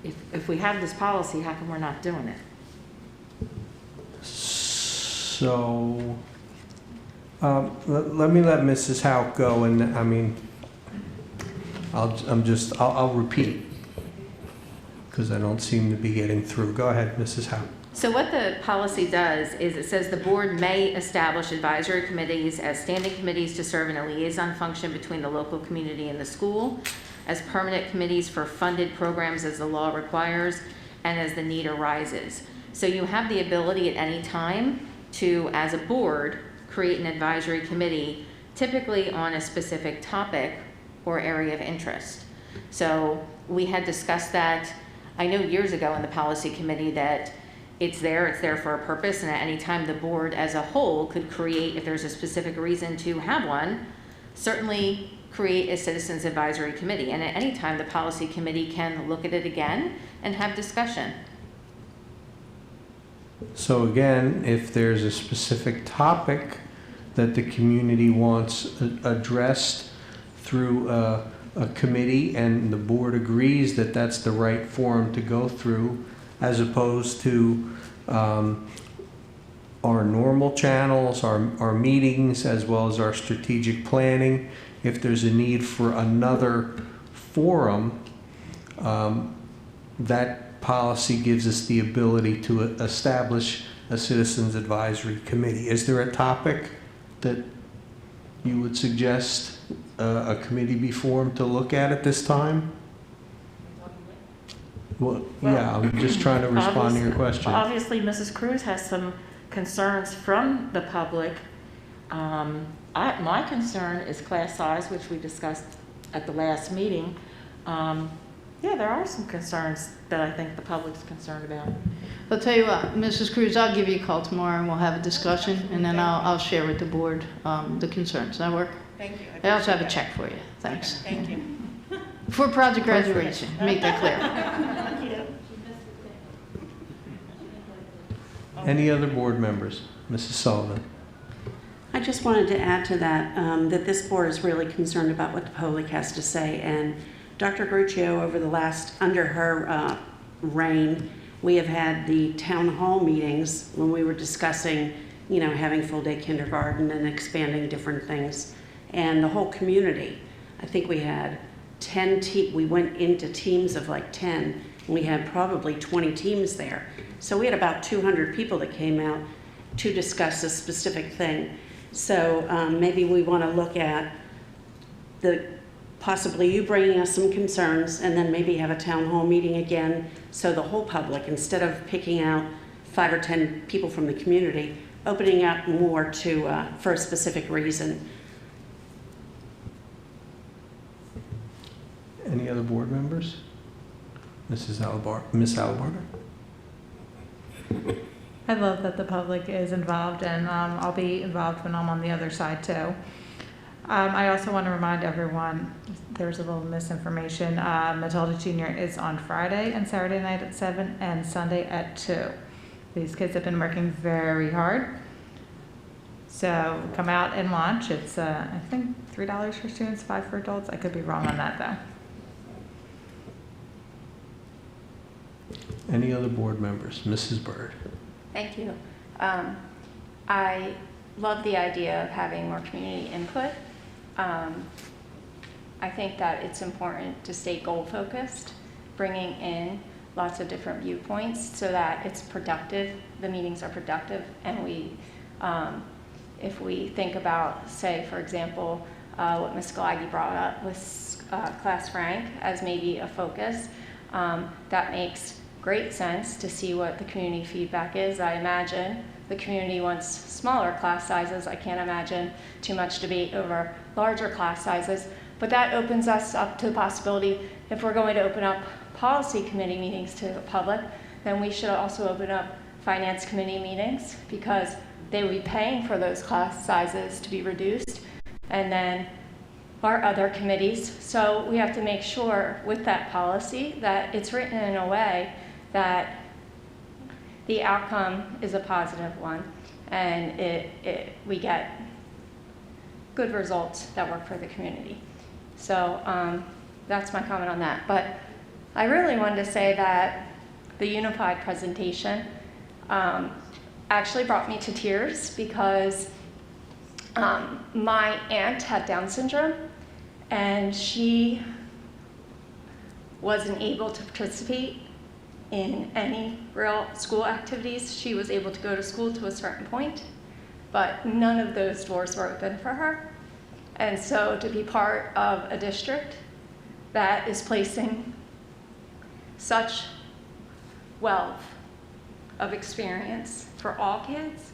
If we have this policy, how come we're not doing it? So, let me let Mrs. Houck go, and I mean, I'll repeat, because I don't seem to be getting through. Go ahead, Mrs. Houck. So what the policy does is it says the board may establish advisory committees as standing committees to serve in a liaison function between the local community and the school, as permanent committees for funded programs as the law requires, and as the need arises. So you have the ability at any time to, as a board, create an advisory committee, typically on a specific topic or area of interest. So we had discussed that I know years ago in the policy committee that it's there for a purpose, and at any time the board as a whole could create, if there's a specific reason to have one, certainly create a citizens advisory committee. And at any time, the policy committee can look at it again and have discussion. So again, if there's a specific topic that the community wants addressed through a committee and the board agrees that that's the right forum to go through, as opposed to our normal channels, our meetings, as well as our strategic planning, if there's a need for another forum, that policy gives us the ability to establish a citizens advisory committee. Is there a topic that you would suggest a committee be formed to look at this time? Well, yeah, I'm just trying to respond to your question. Obviously, Mrs. Cruz has some concerns from the public. My concern is class size, which we discussed at the last meeting. Yeah, there are some concerns that I think the public's concerned about. I'll tell you what, Mrs. Cruz, I'll give you a call tomorrow and we'll have a discussion, and then I'll share with the board the concerns. Does that work? Thank you. I also have a check for you. Thanks. Thank you. For project graduation, make that clear. Any other board members? Mrs. Sullivan? I just wanted to add to that, that this board is really concerned about what the public has to say. And Dr. Gruccio, under her reign, we have had the town hall meetings when we were discussing, having full day kindergarten and expanding different things. And the whole community, I think we had 10, we went into teams of like 10, and we had probably 20 teams there. So we had about 200 people that came out to discuss a specific thing. So maybe we want to look at possibly you bringing us some concerns, and then maybe have a town hall meeting again, so the whole public, instead of picking out 5 or 10 people from the community, opening up more to for a specific reason. Any other board members? Miss Alabarter? I love that the public is involved, and I'll be involved when I'm on the other side too. I also want to remind everyone, there's a little misinformation. Matilda Junior is on Friday and Saturday night at 7 and Sunday at 2. These kids have been working very hard. So come out and watch. It's, I think, $3 for students, $5 for adults. I could be wrong on that though. Any other board members? Mrs. Byrd? Thank you. I love the idea of having more community input. I think that it's important to stay goal-focused, bringing in lots of different viewpoints so that it's productive, the meetings are productive, and if we think about, say, for example, what Ms. Galagi brought up with Class Rank as maybe a focus, that makes great sense to see what the community feedback is. I imagine the community wants smaller class sizes. I can't imagine too much debate over larger class sizes, but that opens us up to the possibility, if we're going to open up policy committee meetings to the public, then we should also open up finance committee meetings, because they would be paying for those class sizes to be reduced, and then our other committees. So we have to make sure with that policy that it's written in a way that the outcome is a positive one, and we get good results that work for the community. So that's my comment on that. But I really wanted to say that the unified presentation actually brought me to tears, because my aunt had Down syndrome, and she wasn't able to participate in any real school activities. She was able to go to school to a certain point, but none of those doors were open for her. And so to be part of a district that is placing such wealth of experience for all kids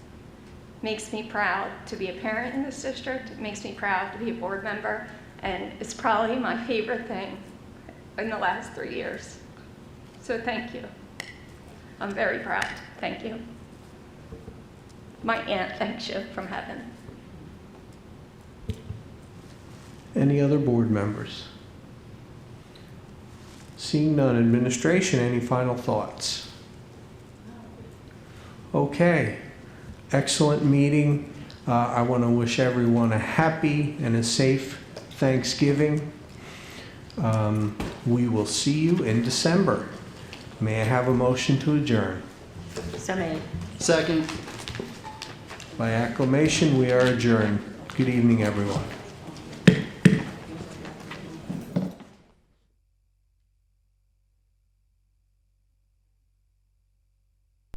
makes me proud to be a parent in this district. It makes me proud to be a board member, and it's probably my favorite thing in the last 3 years. So thank you. I'm very proud. Thank you. My aunt thanks you from heaven. Any other board members? Seeing none, administration, any final thoughts? Okay, excellent meeting. I want to wish everyone a happy and a safe Thanksgiving. We will see you in December. May I have a motion to adjourn? So made. Second. By acclamation, we are adjourned. Good evening, everyone.